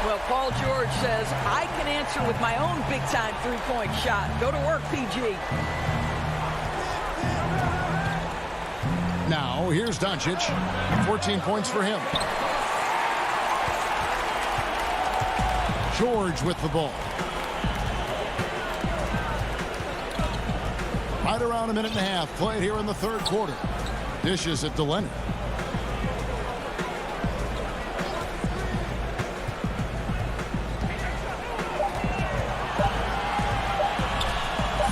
Well, Paul George says, I can answer with my own big-time three-point shot. Go to work, PG. Now, here's Doncic. 14 points for him. George with the ball. Right around a minute and a half played here in the third quarter. Dishes it to Leonard.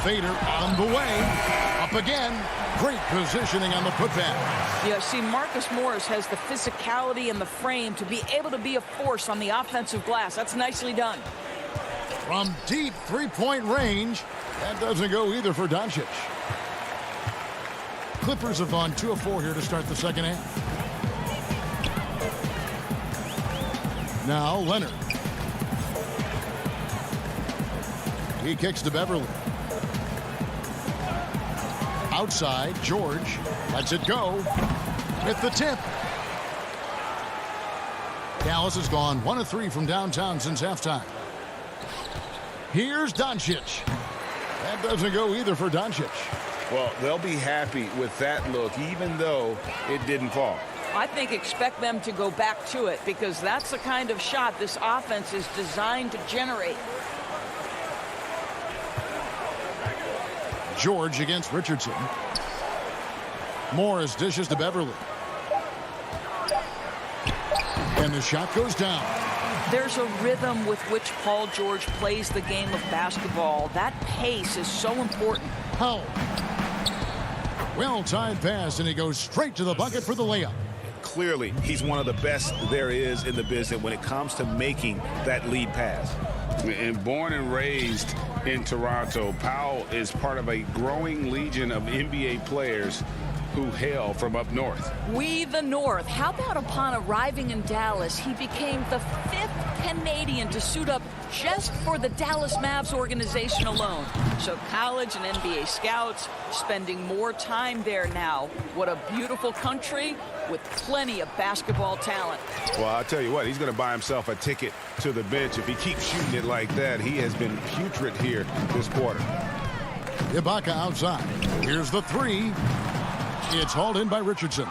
Fader on the way. Up again. Great positioning on the putback. Yeah, see, Marcus Morris has the physicality and the frame to be able to be a force on the offensive glass. That's nicely done. From deep three-point range, that doesn't go either for Doncic. Clippers have gone 2 of 4 here to start the second half. Now Leonard. He kicks to Beverly. Outside, George lets it go with the tip. Dallas has gone 1 of 3 from downtown since halftime. Here's Doncic. That doesn't go either for Doncic. Well, they'll be happy with that look, even though it didn't fall. I think expect them to go back to it because that's the kind of shot this offense is designed to generate. George against Richardson. Morris dishes to Beverly. And the shot goes down. There's a rhythm with which Paul George plays the game of basketball. That pace is so important. Powell. Well-timed pass, and he goes straight to the bucket for the layup. Clearly, he's one of the best there is in the business when it comes to making that lead pass. And born and raised in Toronto, Powell is part of a growing legion of NBA players who hail from up north. We the North. How about upon arriving in Dallas, he became the 5th Canadian to suit up just for the Dallas Mavs organization alone. So college and NBA scouts spending more time there now. What a beautiful country with plenty of basketball talent. Well, I'll tell you what, he's going to buy himself a ticket to the bench. If he keeps shooting it like that, he has been putrid here this quarter. Ibaka outside. Here's the three. It's hauled in by Richardson.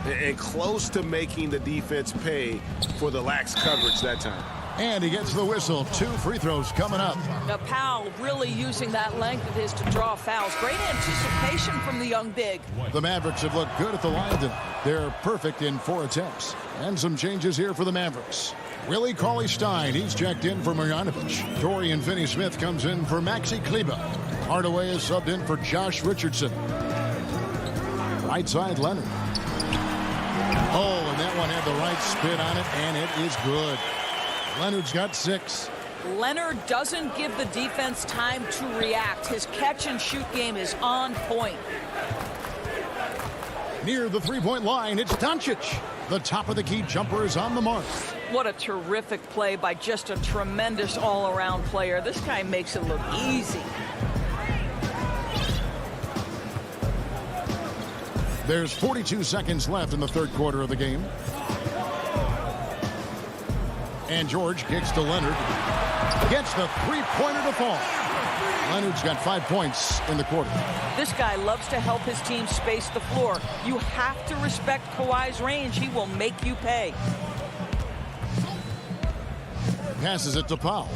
And close to making the defense pay for the lax coverage that time. And he gets the whistle. 2 free throws coming up. Now Powell really using that length of his to draw fouls. Great anticipation from the young big. The Mavericks have looked good at the line tonight. They're perfect in 4 attempts. And some changes here for the Mavericks. Willie Cauley-Stein, he's checked in for Marjanovic. Dorian Finney-Smith comes in for Maxi Kleber. Hardaway is subbed in for Josh Richardson. Right side, Leonard. Oh, and that one had the right spin on it, and it is good. Leonard's got 6. Leonard doesn't give the defense time to react. His catch-and-shoot game is on point. Near the three-point line, it's Doncic. The top of the key jumper is on the mark. What a terrific play by just a tremendous all-around player. This guy makes it look easy. There's 42 seconds left in the third quarter of the game. And George kicks to Leonard. Gets the three-pointer to fall. Leonard's got 5 points in the quarter. This guy loves to help his team space the floor. You have to respect Kawhi's range. He will make you pay. Passes it to Powell.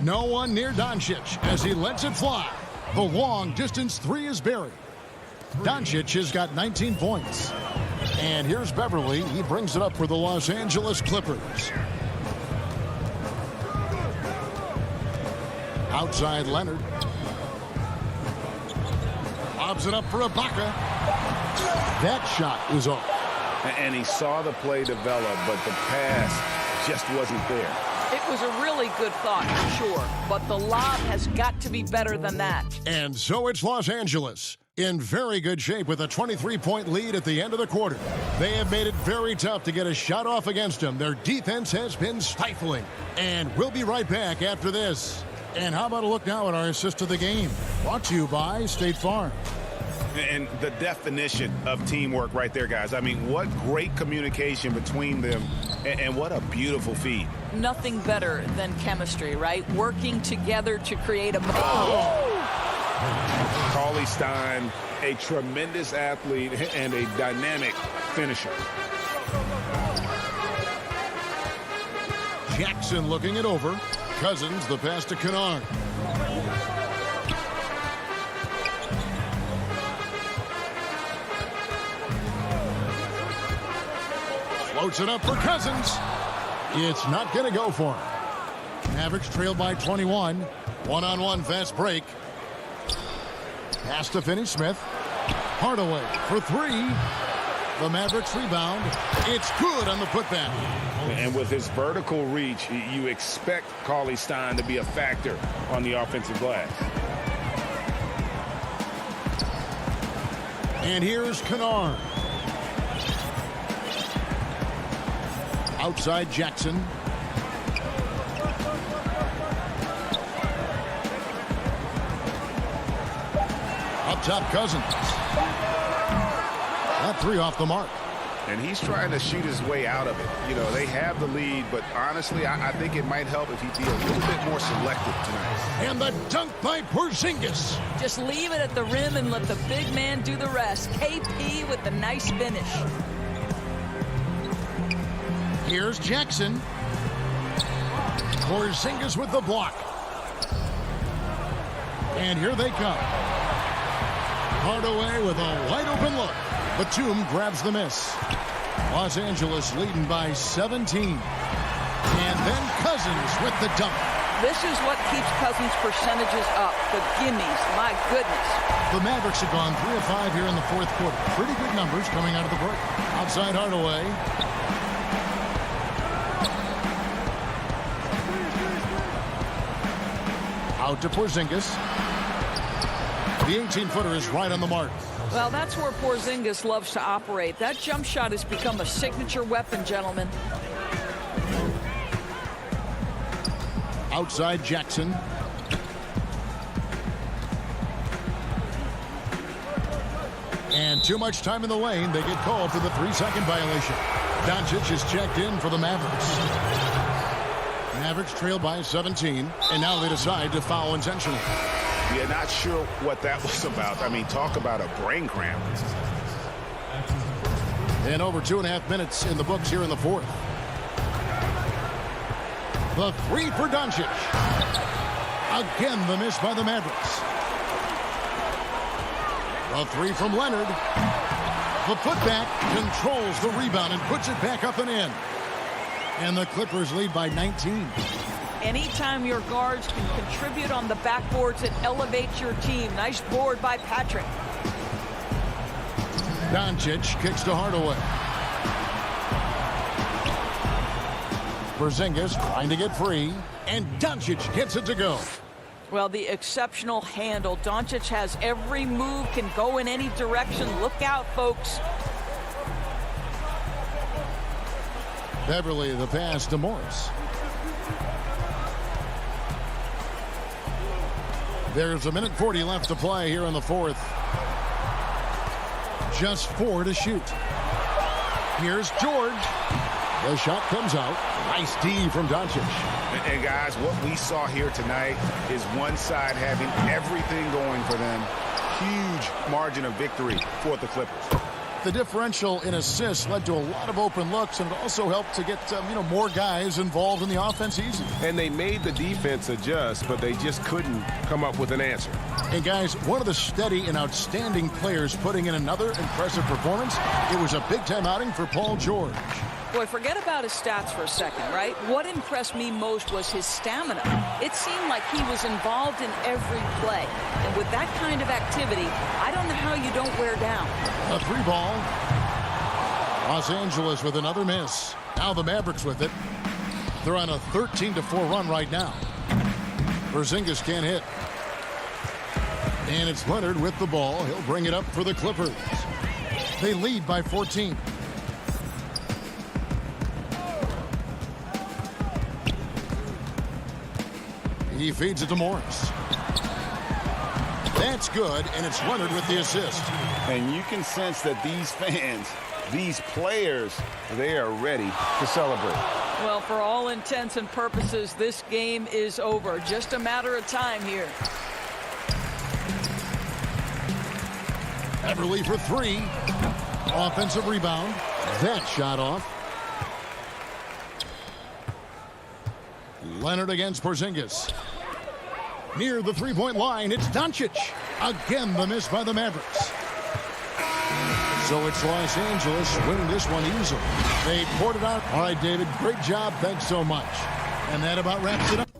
No one near Doncic as he lets it fly. The long-distance three is buried. Doncic has got 19 points. And here's Beverly. He brings it up for the Los Angeles Clippers. Outside Leonard. Lobs it up for Ibaka. That shot is off. And he saw the play develop, but the pass just wasn't there. It was a really good thought, sure, but the lob has got to be better than that. And so it's Los Angeles in very good shape with a 23-point lead at the end of the quarter. They have made it very tough to get a shot off against them. Their defense has been stifling. And we'll be right back after this. And how about a look now at our assist to the game? Brought to you by State Farm. And the definition of teamwork right there, guys. I mean, what great communication between them, and what a beautiful feed. nothing better than chemistry, right? Working together to create a... Cauley Stein, a tremendous athlete and a dynamic finisher. Jackson looking it over. Cousins, the pass to Kennard. Floats it up for Cousins. It's not going to go for him. Mavericks trailed by 21. One-on-one fast break. Pass to Finney-Smith. Hardaway for three. The Mavericks rebound. It's good on the putback. And with his vertical reach, you expect Cauley Stein to be a factor on the offensive glass. And here's Kennard. Outside Jackson. Up top Cousins. That three off the mark. And he's trying to shoot his way out of it. You know, they have the lead, but honestly, I think it might help if he'd be a little bit more selective tonight. And the dunk by Porzingis. Just leave it at the rim and let the big man do the rest. KP with the nice finish. Here's Jackson. Porzingis with the block. And here they come. Hardaway with a wide open look. Batum grabs the miss. Los Angeles leading by 17. And then Cousins with the dunk. This is what keeps Cousins' percentages up. The gimmies, my goodness. The Mavericks have gone 3 of 5 here in the fourth quarter. Pretty good numbers coming out of the break. Outside Hardaway. Out to Porzingis. The 18-footer is right on the mark. Well, that's where Porzingis loves to operate. That jump shot has become a signature weapon, gentlemen. Outside Jackson. And too much time in the lane. They get called for the 3-second violation. Doncic is checked in for the Mavericks. Mavericks trailed by 17, and now they decide to foul intentionally. Yeah, not sure what that was about. I mean, talk about a brain cramp. And over 2.5 minutes in the books here in the fourth. The three for Doncic. Again, the miss by the Mavericks. The three from Leonard. The putback controls the rebound and puts it back up and in. And the Clippers lead by 19. Anytime your guards can contribute on the backboards, it elevates your team. Nice board by Patrick. Doncic kicks to Hardaway. Porzingis trying to get free. And Doncic gets it to go. Well, the exceptional handle. Doncic has every move, can go in any direction. Look out, folks. Beverly, the pass to Morris. There's 1:40 left to play here in the fourth. Just 4 to shoot. Here's George. The shot comes out. Nice D from Doncic. And guys, what we saw here tonight is one side having everything going for them. Huge margin of victory for the Clippers. The differential in assists led to a lot of open looks, and it also helped to get more guys involved in the offense easy. And they made the defense adjust, but they just couldn't come up with an answer. And guys, one of the steady and outstanding players putting in another impressive performance. It was a big-time outing for Paul George. Boy, forget about his stats for a second, right? What impressed me most was his stamina. It seemed like he was involved in every play. And with that kind of activity, I don't know how you don't wear down. A 3-ball. Los Angeles with another miss. Now the Mavericks with it. They're on a 13-4 run right now. Porzingis can't hit. And it's Leonard with the ball. He'll bring it up for the Clippers. They lead by 14. He feeds it to Morris. That's good, and it's Leonard with the assist. And you can sense that these fans, these players, they are ready to celebrate. Well, for all intents and purposes, this game is over. Just a matter of time here. Everly for three. Offensive rebound. That shot off. Leonard against Porzingis. Near the three-point line, it's Doncic. Again, the miss by the Mavericks. So it's Los Angeles winning this one easily. They poured it out. All right, David, great job. Thanks so much. And that about wraps it up.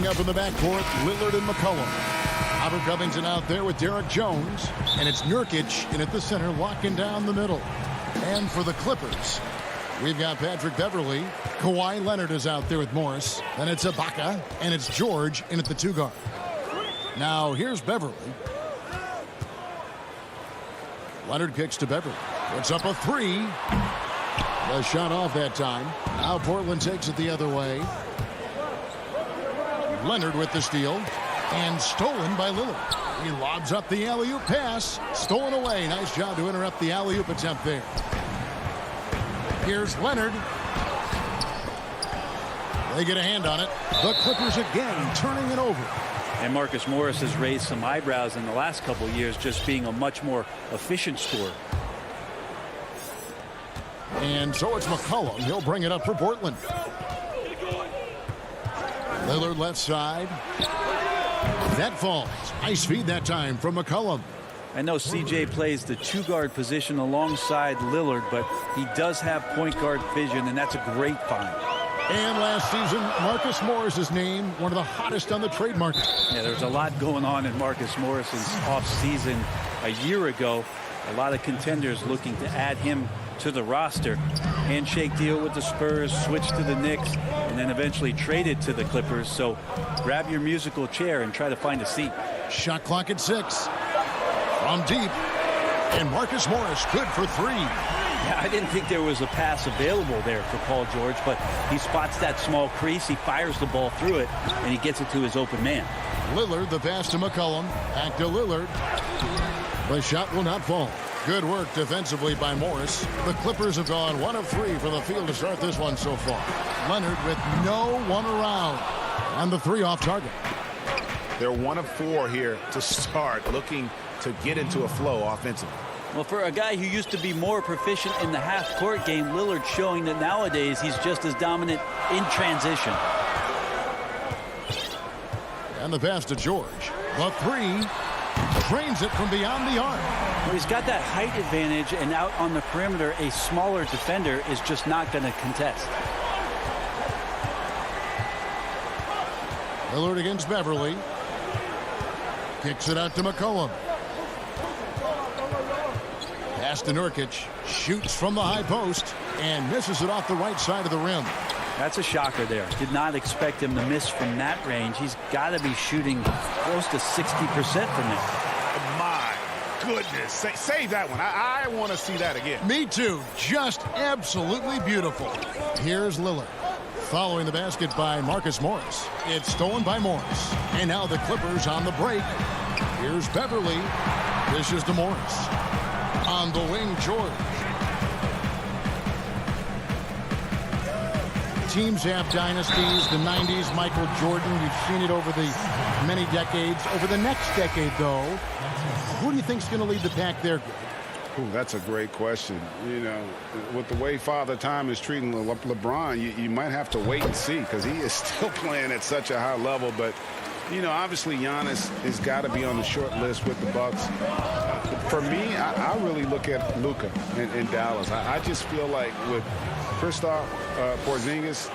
Up in the backcourt, Lillard and McCollum. Robert Covington out there with Derek Jones. And it's Nurkic in at the center, locking down the middle. And for the Clippers, we've got Patrick Beverley. Kawhi Leonard is out there with Morris. Then it's Ibaka, and it's George in at the 2 guard. Now, here's Beverley. Leonard kicks to Beverly. Puts up a three. The shot off that time. Now Portland takes it the other way. Leonard with the steal. And stolen by Lillard. He lobs up the alley-oop pass. Stolen away. Nice job to interrupt the alley-oop attempt there. Here's Leonard. They get a hand on it. The Clippers again turning it over. And Marcus Morris has raised some eyebrows in the last couple of years, just being a much more efficient scorer. And so it's McCollum. He'll bring it up for Portland. Lillard left side. That falls. Nice feed that time from McCollum. I know CJ plays the two-guard position alongside Lillard, but he does have point guard vision, and that's a great find. And last season, Marcus Morris is named one of the hottest on the trade market. Yeah, there's a lot going on in Marcus Morris's offseason. A year ago, a lot of contenders looking to add him to the roster. Handshake deal with the Spurs, switch to the Knicks, and then eventually traded to the Clippers. So grab your musical chair and try to find a seat. Shot clock at 6. From deep. And Marcus Morris good for 3. Yeah, I didn't think there was a pass available there for Paul George, but he spots that small crease, he fires the ball through it, and he gets it to his open man. Lillard, the pass to McCollum. Back to Lillard. The shot will not fall. Good work defensively by Morris. The Clippers have gone 1 of 3 from the field to start this one so far. Leonard with no one around. And the 3 off target. They're 1 of 4 here to start, looking to get into a flow offensively. Well, for a guy who used to be more proficient in the half-court game, Lillard showing that nowadays he's just as dominant in transition. And the pass to George. The 3. Drains it from beyond the arc. Well, he's got that height advantage, and out on the perimeter, a smaller defender is just not going to contest. Lillard against Beverly. Kicks it out to McCollum. Pass to Nurkic. Shoots from the high post and misses it off the right side of the rim. That's a shocker there. Did not expect him to miss from that range. He's got to be shooting close to 60% from there. My goodness. Save that one. I want to see that again. Me too. Just absolutely beautiful. Here's Lillard. Following the basket by Marcus Morris. It's stolen by Morris. And now the Clippers on the break. Here's Beverly. Dishes to Morris. On the wing, George. Teams have dynasties. The 90s, Michael Jordan. You've seen it over the many decades. Over the next decade, though, who do you think is going to lead the pack there? Ooh, that's a great question. You know, with the way Father Time is treating LeBron, you might have to wait and see, because he is still playing at such a high level. But, you know, obviously Giannis has got to be on the short list with the Bucks. For me, I really look at Luka in Dallas. I just feel like with Kristaps Porzingis,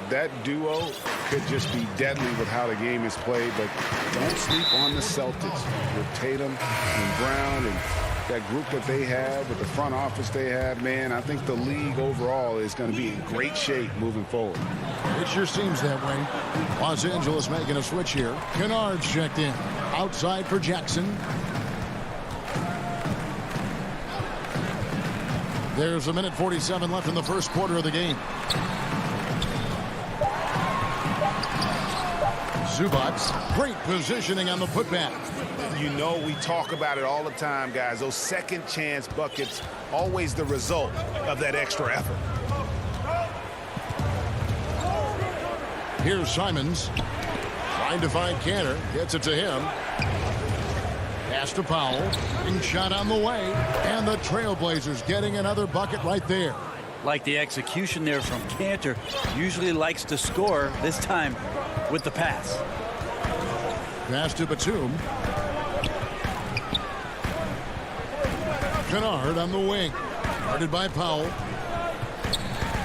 that duo could just be deadly with how the game is played. But don't sleep on the Celtics with Tatum and Brown and that group that they have, with the front office they have. Man, I think the league overall is going to be in great shape moving forward. It sure seems that way. Los Angeles making a switch here. Kennard's checked in. Outside for Jackson. There's 1:47 left in the first quarter of the game. Zubac, great positioning on the putback. You know, we talk about it all the time, guys. Those second chance buckets, always the result of that extra effort. Here's Simons. Trying to find Cantor. Gets it to him. Pass to Powell. And shot on the way. And the Trailblazers getting another bucket right there. Like the execution there from Cantor. Usually likes to score, this time with the pass. Pass to Batum. Kennard on the wing. Guarded by Powell.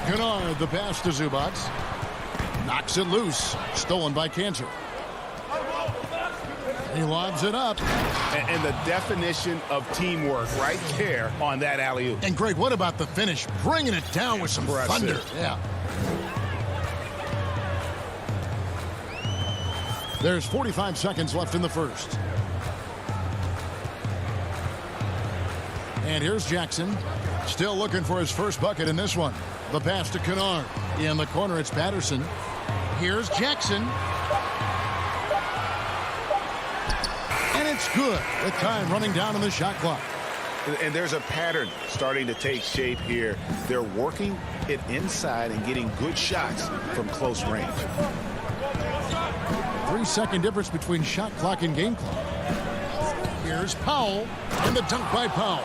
Kennard, the pass to Zubac. Knocks it loose. Stolen by Cantor. He lobs it up. And the definition of teamwork right there on that alley-oop. And Greg, what about the finish? Bringing it down with some thunder. Yeah. There's 45 seconds left in the first. And here's Jackson. Still looking for his first bucket in this one. The pass to Kennard. In the corner, it's Patterson. Here's Jackson. And it's good with time running down on the shot clock. And there's a pattern starting to take shape here. They're working it inside and getting good shots from close range. 3-second difference between shot clock and game clock. Here's Powell, and the dunk by Powell.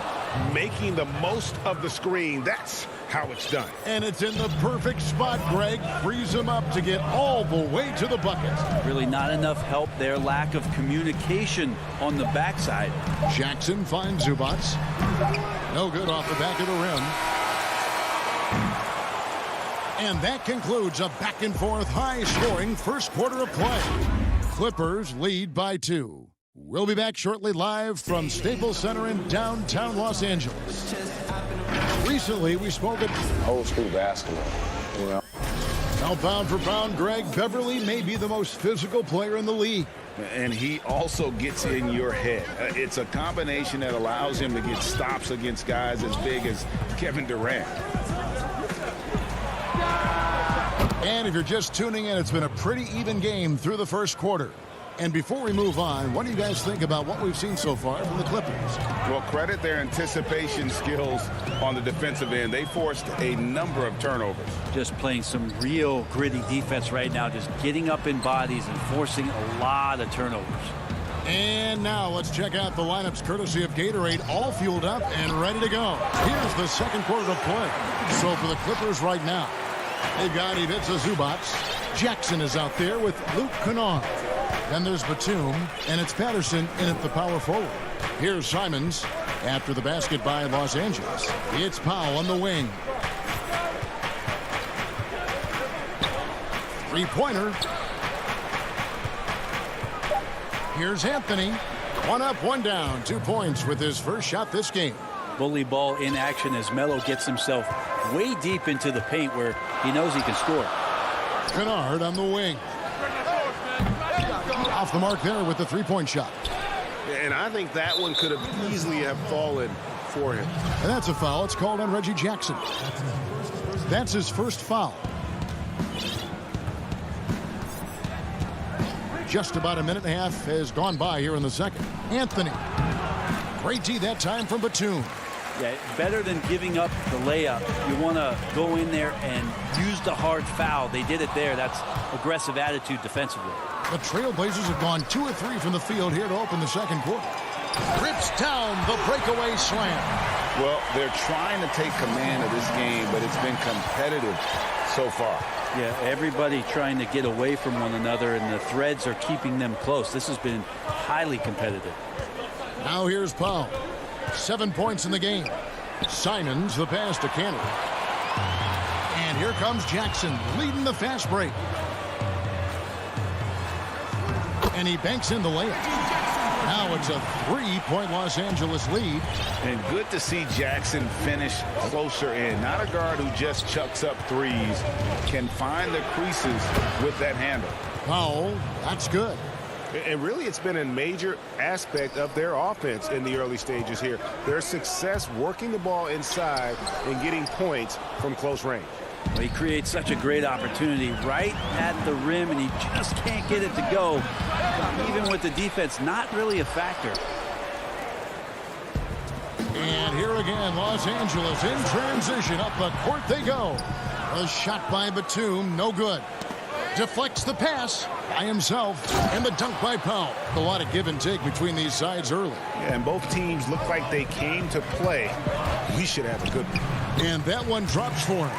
Making the most of the screen. That's how it's done. And it's in the perfect spot, Greg. Frees him up to get all the way to the bucket. Really not enough help there. Lack of communication on the backside. Jackson finds Zubac. No good off the back of the rim. And that concludes a back-and-forth, high-scoring first quarter of play. Clippers lead by 2. We'll be back shortly live from Staples Center in downtown Los Angeles. Recently, we spoke at old school basketball, you know. Now, pound for pound, Greg, Beverly may be the most physical player in the league. And he also gets in your head. It's a combination that allows him to get stops against guys as big as Kevin Durant. And if you're just tuning in, it's been a pretty even game through the first quarter. And before we move on, what do you guys think about what we've seen so far from the Clippers? Well, credit their anticipation skills on the defensive end. They forced a number of turnovers. Just playing some real gritty defense right now, just getting up in bodies and forcing a lot of turnovers. And now let's check out the lineups courtesy of Gatorade, all fueled up and ready to go. Here's the second quarter of play. So for the Clippers right now, they've got Ivica Zubac. Jackson is out there with Luke Kennard. Then there's Batum, and it's Patterson in at the power forward. Here's Simons after the basket by Los Angeles. It's Powell on the wing. Three-pointer. Here's Anthony. One up, one down. 2 points with his first shot this game. Bully ball in action as Melo gets himself way deep into the paint where he knows he can score. Kennard on the wing. Off the mark there with the three-point shot. And I think that one could have easily have fallen for him. And that's a foul. It's called on Reggie Jackson. That's his first foul. Just about a minute and a half has gone by here in the second. Anthony. Great D that time from Batum. Yeah, better than giving up the layup. You want to go in there and use the hard foul. They did it there. That's aggressive attitude defensively. The Trailblazers have gone 2 of 3 from the field here to open the second quarter. Rips down the breakaway slam. Well, they're trying to take command of this game, but it's been competitive so far. Yeah, everybody trying to get away from one another, and the threads are keeping them close. This has been highly competitive. Now here's Powell. 7 points in the game. Simons the pass to Cannon. And here comes Jackson leading the fast break. And he banks in the layup. Now it's a 3-point Los Angeles lead. And good to see Jackson finish closer in. Not a guard who just chucks up threes. Can find the creases with that handle. Powell, that's good. And really, it's been a major aspect of their offense in the early stages here. Their success working the ball inside and getting points from close range. Well, he creates such a great opportunity right at the rim, and he just can't get it to go. Even with the defense, not really a factor. And here again, Los Angeles in transition. Up the court they go. A shot by Batum, no good. Deflects the pass by himself, and the dunk by Powell. A lot of give and take between these sides early. Yeah, and both teams look like they came to play. We should have a good one. And that one drops for him.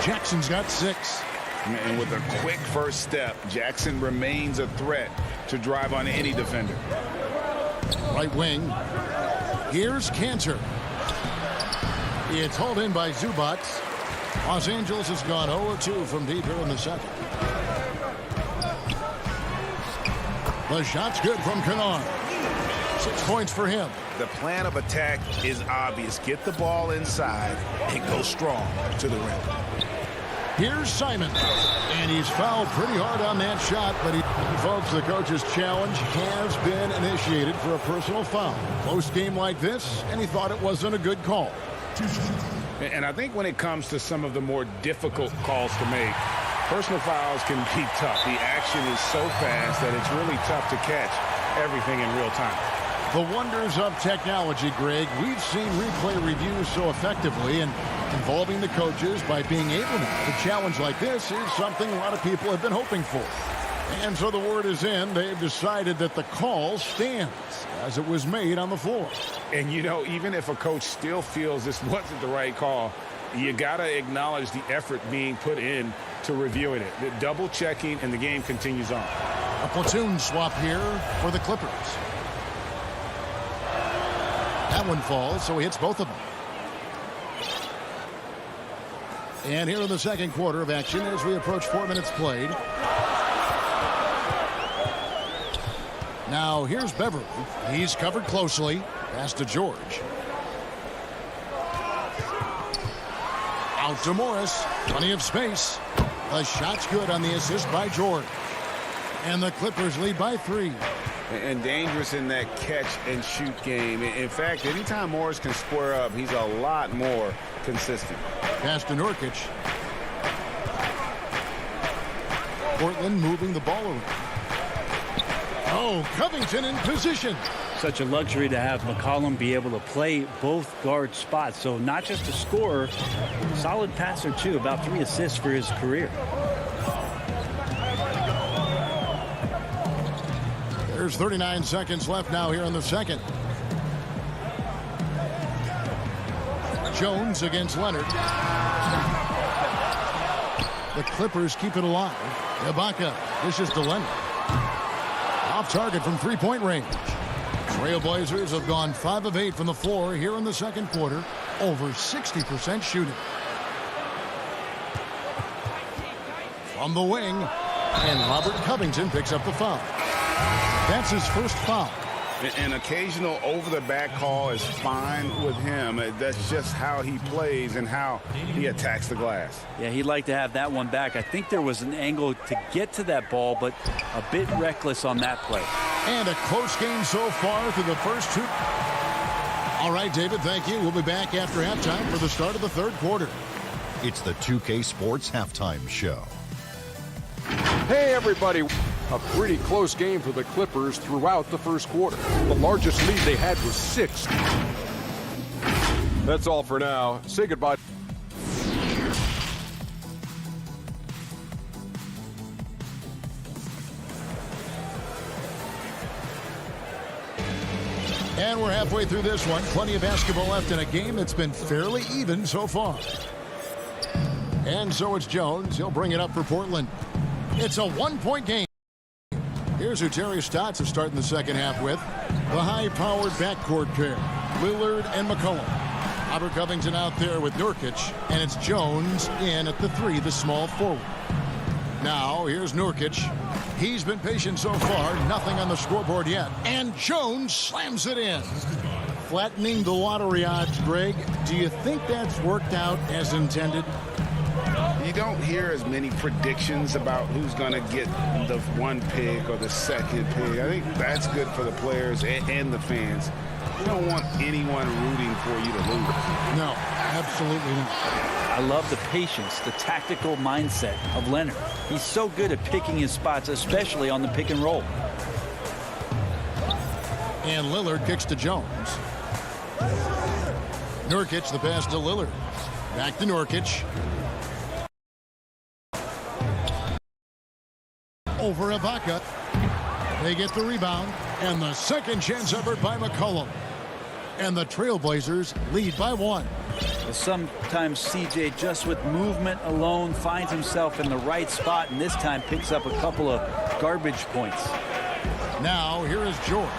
Jackson's got 6. And with a quick first step, Jackson remains a threat to drive on any defender. Right wing. Here's Cantor. It's hauled in by Zubac. Los Angeles has gone 0-2 from deep here in the second. The shot's good from Kennard. 6 points for him. The plan of attack is obvious. Get the ball inside and go strong to the rim. Here's Simon. And he's fouled pretty hard on that shot, but folks, the coach's challenge has been initiated for a personal foul. Close game like this, and he thought it wasn't a good call. And I think when it comes to some of the more difficult calls to make, personal fouls can be tough. The action is so fast that it's really tough to catch everything in real time. The wonders of technology, Greg. We've seen replay reviews so effectively, and involving the coaches by being able to challenge like this is something a lot of people have been hoping for. And so the word is in. They've decided that the call stands as it was made on the floor. And, you know, even if a coach still feels this wasn't the right call, you got to acknowledge the effort being put in to reviewing it. The double checking, and the game continues on. A platoon swap here for the Clippers. That one falls, so he hits both of them. And here in the second quarter of action as we approach 4 minutes played. Now here's Beverly. He's covered closely. Pass to George. Out to Morris. Plenty of space. The shot's good on the assist by George. And the Clippers lead by 3. And dangerous in that catch-and-shoot game. In fact, anytime Morris can square up, he's a lot more consistent. Pass to Nurkic. Portland moving the ball around. Oh, Covington in position. Such a luxury to have McCollum be able to play both guard spots. So not just a scorer, solid passer too. About 3 assists for his career. There's 39 seconds left now here in the second. Jones against Leonard. The Clippers keep it alive. Ibaka dishes to Leonard. Off target from three-point range. Trailblazers have gone 5 of 8 from the floor here in the second quarter. Over 60% shooting. From the wing. And Robert Covington picks up the foul. That's his first foul. An occasional over-the-back call is fine with him. That's just how he plays and how he attacks the glass. Yeah, he'd like to have that one back. I think there was an angle to get to that ball, but a bit reckless on that play. And a close game so far through the first 2. All right, David, thank you. We'll be back after halftime for the start of the third quarter. It's the 2K Sports Halftime Show. Hey, everybody. A pretty close game for the Clippers throughout the first quarter. The largest lead they had was 6. That's all for now. Say goodbye. And we're halfway through this one. Plenty of basketball left in a game that's been fairly even so far. And so it's Jones. He'll bring it up for Portland. It's a 1-point game. Here's who Terry Stotts is starting the second half with. The high-powered backcourt pair, Lillard and McCollum. Robert Covington out there with Nurkic, and it's Jones in at the 3, the small forward. Now, here's Nurkic. He's been patient so far, nothing on the scoreboard yet. And Jones slams it in. Flattening the lottery odds, Greg. Do you think that's worked out as intended? You don't hear as many predictions about who's going to get the 1 pick or the 2nd pick. I think that's good for the players and the fans. You don't want anyone rooting for you to lose. No, absolutely not. I love the patience, the tactical mindset of Leonard. He's so good at picking his spots, especially on the pick and roll. And Lillard kicks to Jones. Nurkic, the pass to Lillard. Back to Nurkic. Over Ibaka. They get the rebound. And the second chance effort by McCollum. And the Trailblazers lead by 1. Sometimes CJ, just with movement alone, finds himself in the right spot, and this time picks up a couple of garbage points. Now, here is George.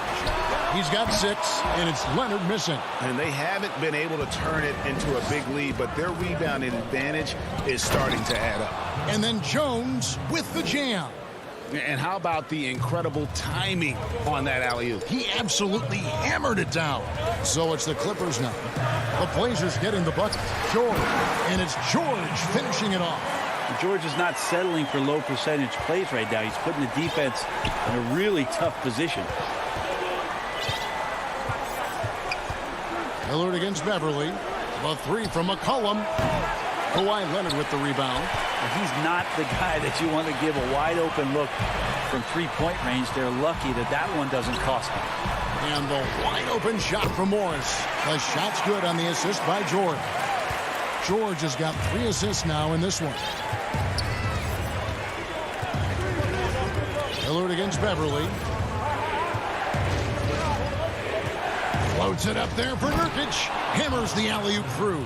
He's got 6, and it's Leonard missing. And they haven't been able to turn it into a big lead, but their rebounding advantage is starting to add up. And then Jones with the jam. And how about the incredible timing on that alley-oop? He absolutely hammered it down. So it's the Clippers now. The Blazers getting the bucket. George. And it's George finishing it off. George is not settling for low percentage plays right now. He's putting the defense in a really tough position. Lillard against Beverly. A three from McCollum. Kawhi Leonard with the rebound. He's not the guy that you want to give a wide open look from three-point range. They're lucky that that one doesn't cost them. And the wide open shot from Morris. The shot's good on the assist by George. George has got 3 assists now in this one. Lillard against Beverly. Floats it up there for Nurkic. Hammers the alley-oop through.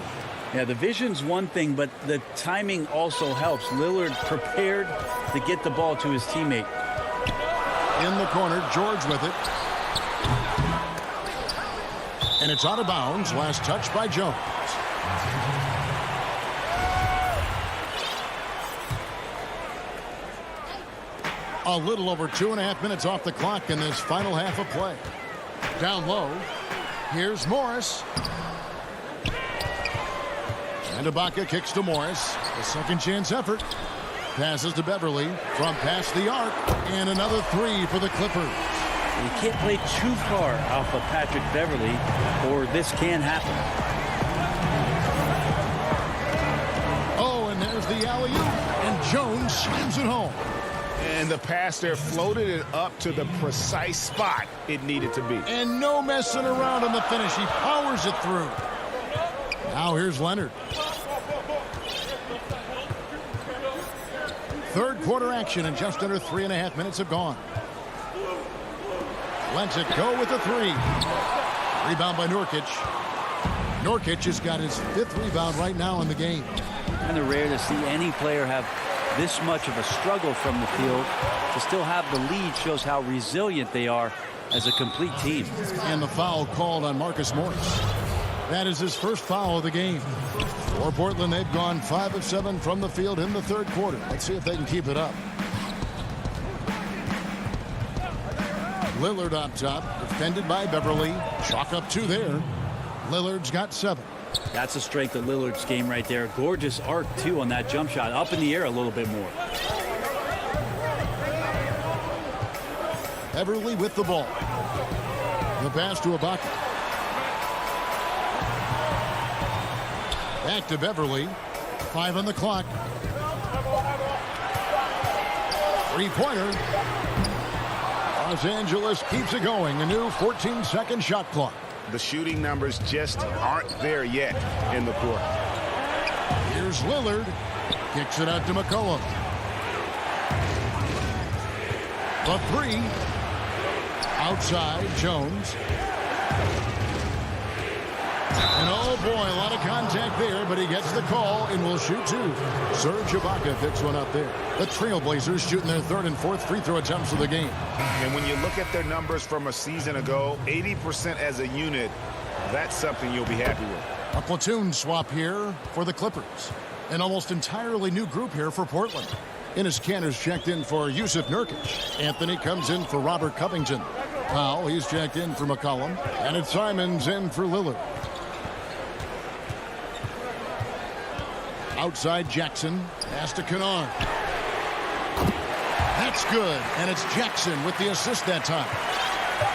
Yeah, the vision's one thing, but the timing also helps. Lillard prepared to get the ball to his teammate. In the corner, George with it. And it's out of bounds. Last touch by Jones. A little over 2.5 minutes off the clock in this final half of play. Down low. Here's Morris. And Ibaka kicks to Morris. A second chance effort. Passes to Beverly from past the arc. And another three for the Clippers. You can't play too far off of Patrick Beverly or this can happen. Oh, and there's the alley-oop. And Jones slams it home. And the pass there floated it up to the precise spot it needed to be. And no messing around on the finish. He powers it through. Now here's Leonard. Third quarter action and just under 3.5 minutes have gone. Lets it go with the three. Rebound by Nurkic. Nurkic has got his 5th rebound right now in the game. Kind of rare to see any player have this much of a struggle from the field. To still have the lead shows how resilient they are as a complete team. And the foul called on Marcus Morris. That is his first foul of the game. For Portland, they've gone 5 of 7 from the field in the third quarter. Let's see if they can keep it up. Lillard on top, defended by Beverly. Chalk up 2 there. Lillard's got 7. That's the strength of Lillard's game right there. Gorgeous arc, too, on that jump shot. Up in the air a little bit more. Beverly with the ball. The pass to Ibaka. Back to Beverly. 5 on the clock. 3-pointer. Los Angeles keeps it going. A new 14-second shot clock. The shooting numbers just aren't there yet in the quarter. Here's Lillard. Kicks it out to McCollum. The three. Outside, Jones. And oh boy, a lot of contact there, but he gets the call and will shoot 2. Serge Ibaka picks one up there. The Trailblazers shooting their 3rd and 4th free throw attempts of the game. And when you look at their numbers from a season ago, 80% as a unit, that's something you'll be happy with. A platoon swap here for the Clippers. An almost entirely new group here for Portland. Enes Kanter's checked in for Yusuf Nurkic. Anthony comes in for Robert Covington. Powell, he's checked in for McCollum. And it's Simons in for Lillard. Outside Jackson. Pass to Kennard. That's good. And it's Jackson with the assist that time.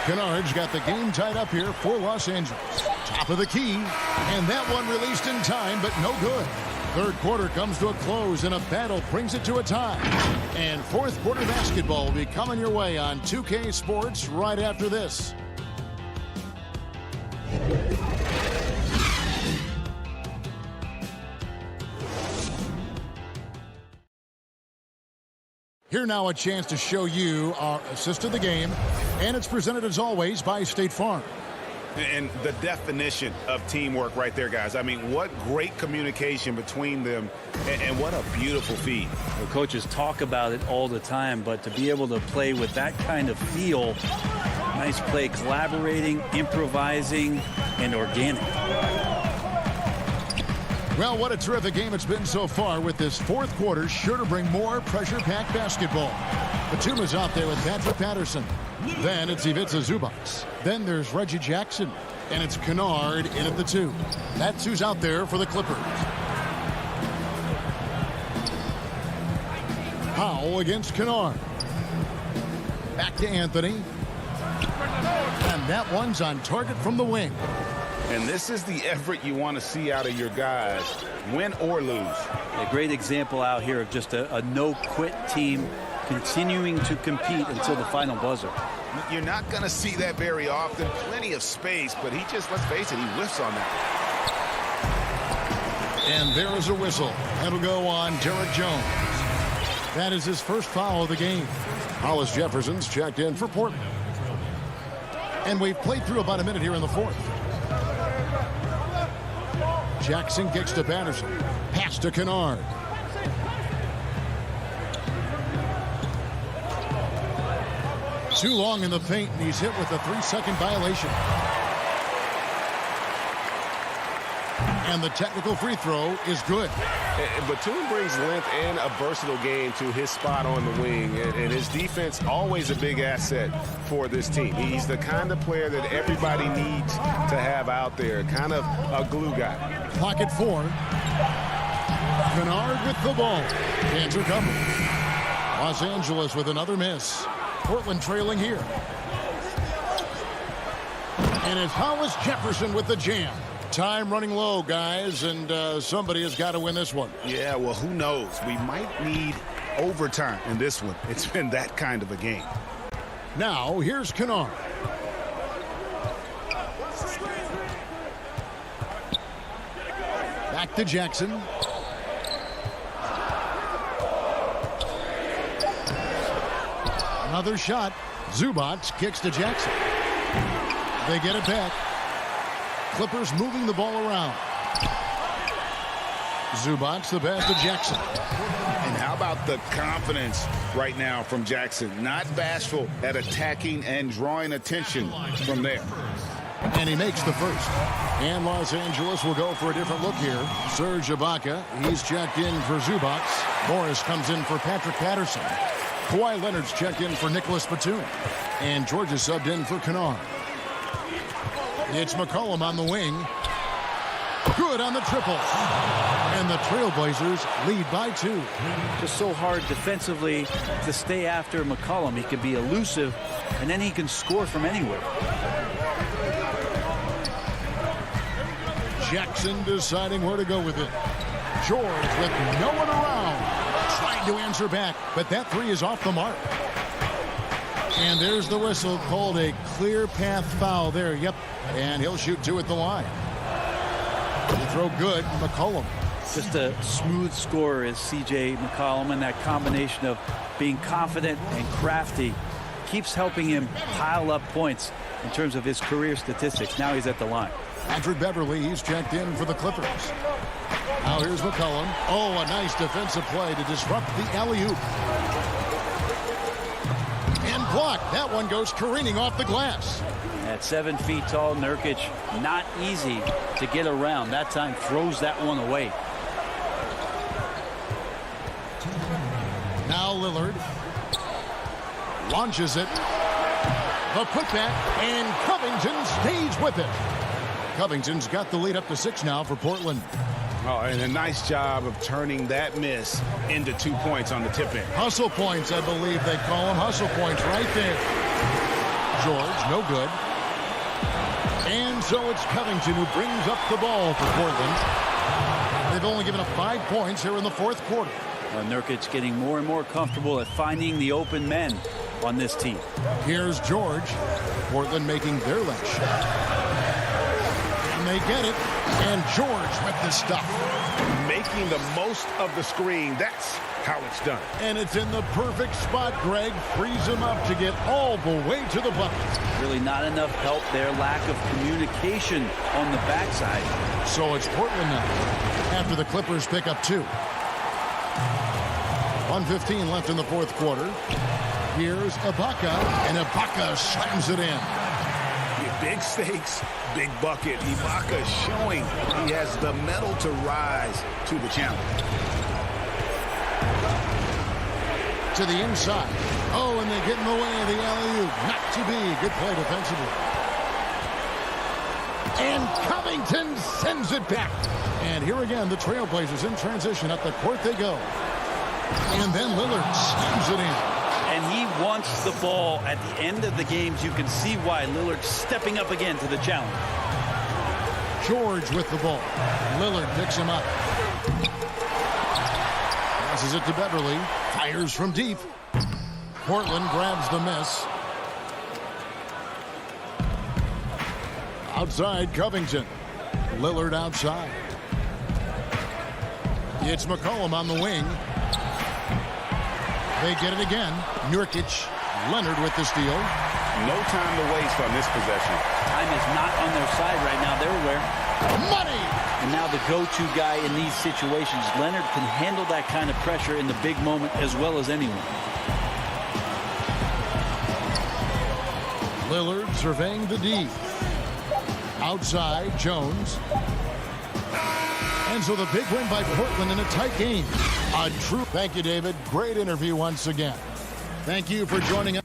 Kennard's got the game tied up here for Los Angeles. Top of the key. And that one released in time, but no good. Third quarter comes to a close, and a battle brings it to a tie. And fourth quarter basketball will be coming your way on 2K Sports right after this. Here now a chance to show you our assist of the game, and it's presented as always by State Farm. And the definition of teamwork right there, guys. I mean, what great communication between them, and what a beautiful feed. Well, coaches talk about it all the time, but to be able to play with that kind of feel, nice play, collaborating, improvising, and organic. Well, what a terrific game it's been so far, with this fourth quarter sure to bring more pressure-packed basketball. Batuma's out there with Patrick Patterson. Then it's Ivica Zubac. Then there's Reggie Jackson. And it's Kennard in at the 2. That's who's out there for the Clippers. Powell against Kennard. Back to Anthony. And that one's on target from the wing. And this is the effort you want to see out of your guys, win or lose. A great example out here of just a no-quit team continuing to compete until the final buzzer. You're not going to see that very often. Plenty of space, but he just, let's face it, he whiffs on that. And there is a whistle. That'll go on Derek Jones. That is his first foul of the game. Hollis Jefferson's checked in for Portland. And we've played through about a minute here in the fourth. Jackson kicks to Patterson. Pass to Kennard. Too long in the paint, and he's hit with a 3-second violation. And the technical free throw is good. Batum brings length and a versatile game to his spot on the wing, and his defense always a big asset for this team. He's the kind of player that everybody needs to have out there, kind of a glue guy. Clock at 4. Kennard with the ball. Can't recover. Los Angeles with another miss. Portland trailing here. And it's Hollis Jefferson with the jam. Time running low, guys, and somebody has got to win this one. Yeah, well, who knows? We might need overtime in this one. It's been that kind of a game. Now, here's Kennard. Back to Jackson. Another shot. Zubac kicks to Jackson. They get it back. Clippers moving the ball around. Zubac the pass to Jackson. And how about the confidence right now from Jackson? Not bashful at attacking and drawing attention from there. And he makes the first. And Los Angeles will go for a different look here. Serge Ibaka, he's checked in for Zubac. Morris comes in for Patrick Patterson. Kawhi Leonard's checked in for Nicholas Batum. And George is subbed in for Kennard. It's McCollum on the wing. Good on the triple. And the Trailblazers lead by 2. Just so hard defensively to stay after McCollum. He can be elusive, and then he can score from anywhere. Jackson deciding where to go with it. George with no one around. Trying to answer back, but that 3 is off the mark. And there's the whistle, called a clear path foul there. Yep. And he'll shoot 2 at the line. The throw good. McCollum. Just a smooth scorer is C.J. McCollum, and that combination of being confident and crafty keeps helping him pile up points in terms of his career statistics. Now he's at the line. Patrick Beverly, he's checked in for the Clippers. Now here's McCollum. Oh, a nice defensive play to disrupt the alley-oop. And blocked. That one goes careening off the glass. At 7 feet tall, Nurkic, not easy to get around. That time throws that one away. Now Lillard launches it. The putback, and Covington stays with it. Covington's got the lead up to 6 now for Portland. Oh, and a nice job of turning that miss into 2 points on the tip-in. Hustle points, I believe they call them. Hustle points right there. George, no good. And so it's Covington who brings up the ball for Portland. They've only given up 5 points here in the fourth quarter. Nurkic getting more and more comfortable at finding the open men on this team. Here's George. Portland making their left shot. And they get it. And George with the stuff. Making the most of the screen. That's how it's done. And it's in the perfect spot. Greg frees him up to get all the way to the bucket. Really not enough help there. Lack of communication on the backside. So it's Portland now after the Clippers pick up 2. 1:15 left in the fourth quarter. Here's Ibaka, and Ibaka slams it in. Big stakes, big bucket. Ibaka showing he has the mettle to rise to the challenge. To the inside. Oh, and they get in the way of the alley-oop. Not to be. Good play defensively. And Covington sends it back. And here again, the Trailblazers in transition. Up the court they go. And then Lillard slams it in. And he wants the ball at the end of the games. You can see why Lillard's stepping up again to the challenge. George with the ball. Lillard picks him up. Passes it to Beverly. Fires from deep. Portland grabs the miss. Outside Covington. Lillard outside. It's McCollum on the wing. They get it again. Nurkic. Leonard with the steal. No time to waste on this possession. Time is not on their side right now. They're aware. Money! And now the go-to guy in these situations. Leonard can handle that kind of pressure in the big moment as well as anyone. Lillard surveying the D. Outside, Jones. And so the big win by Portland in a tight game. A true. Thank you, David. Great interview once again. Thank you for joining us.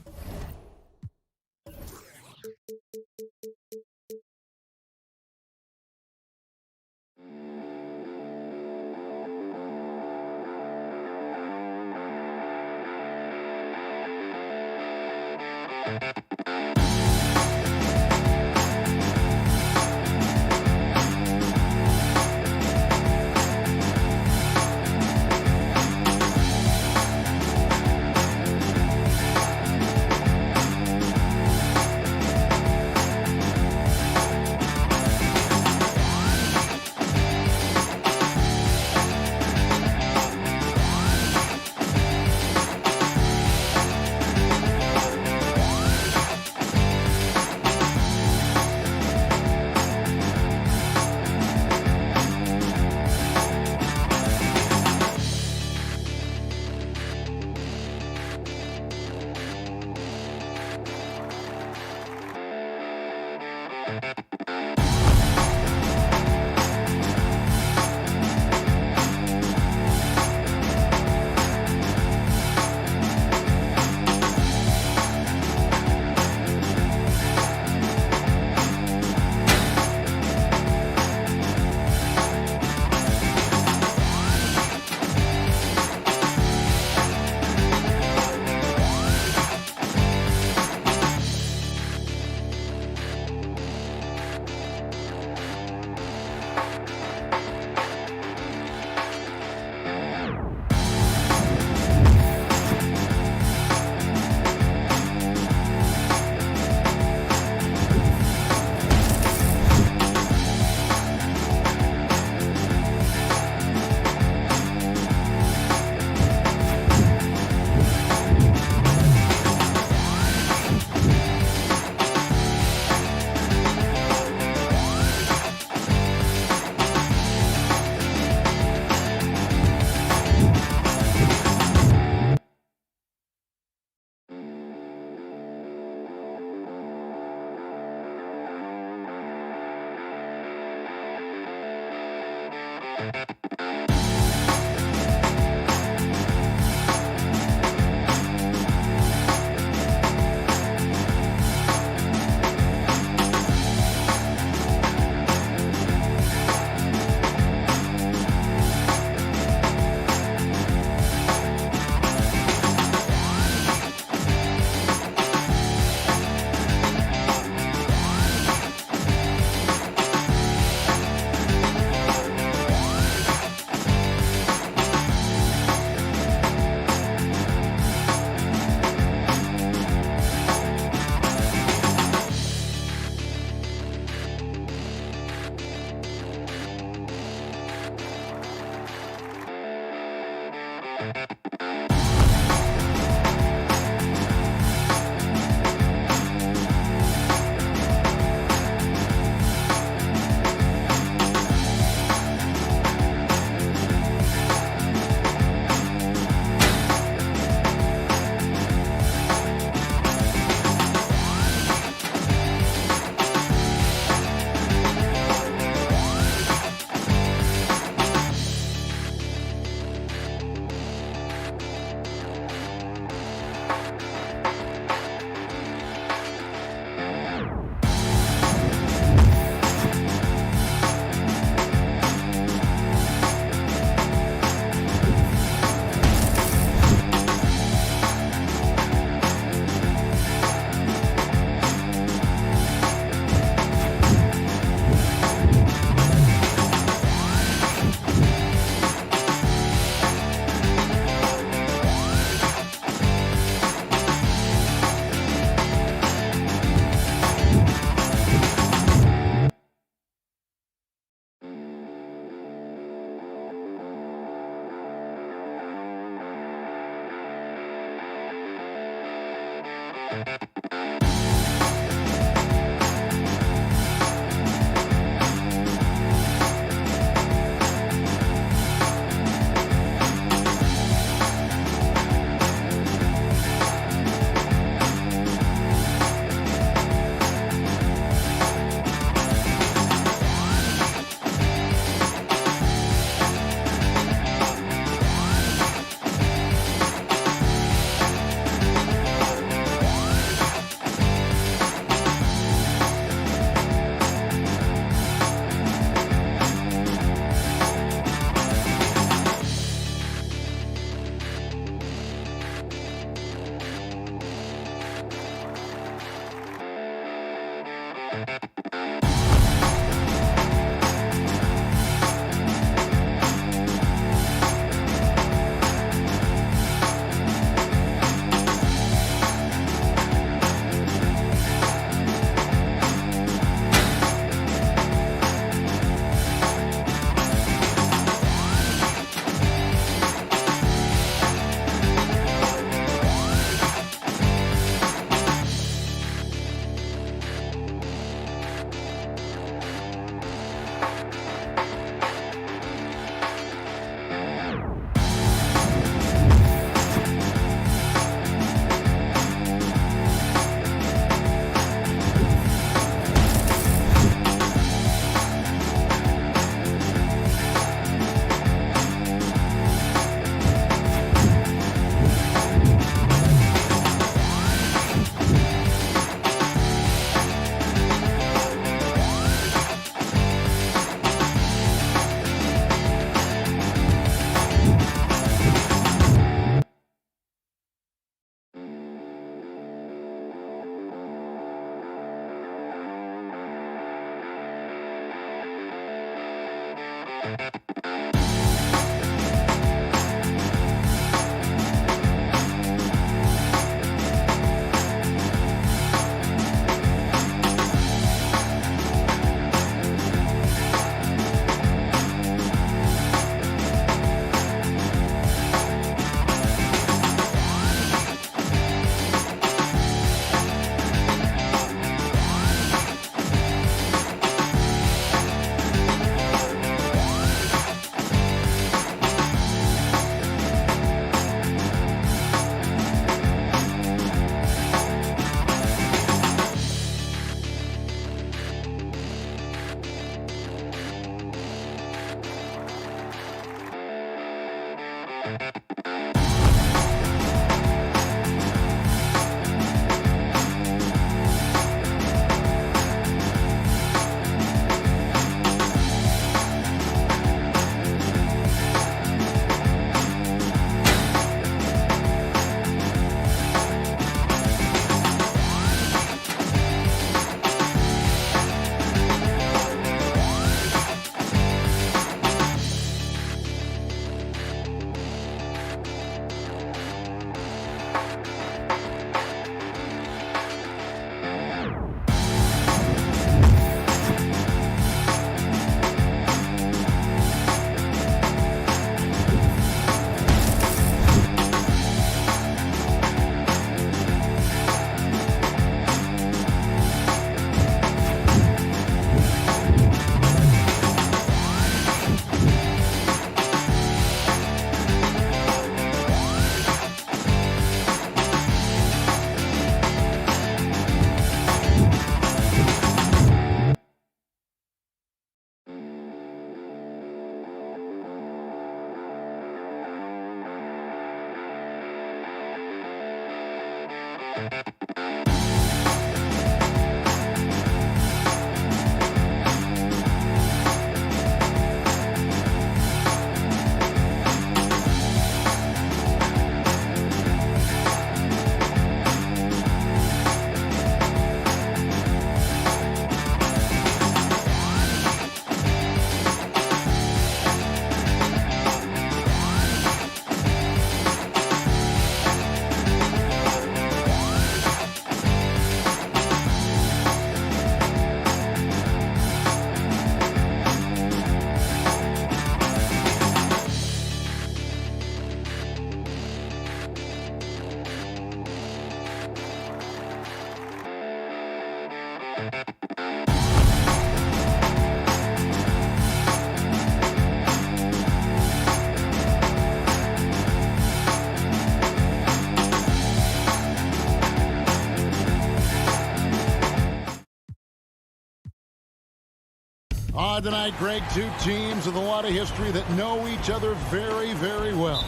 Tonight, Greg, two teams with a lot of history that know each other very, very well.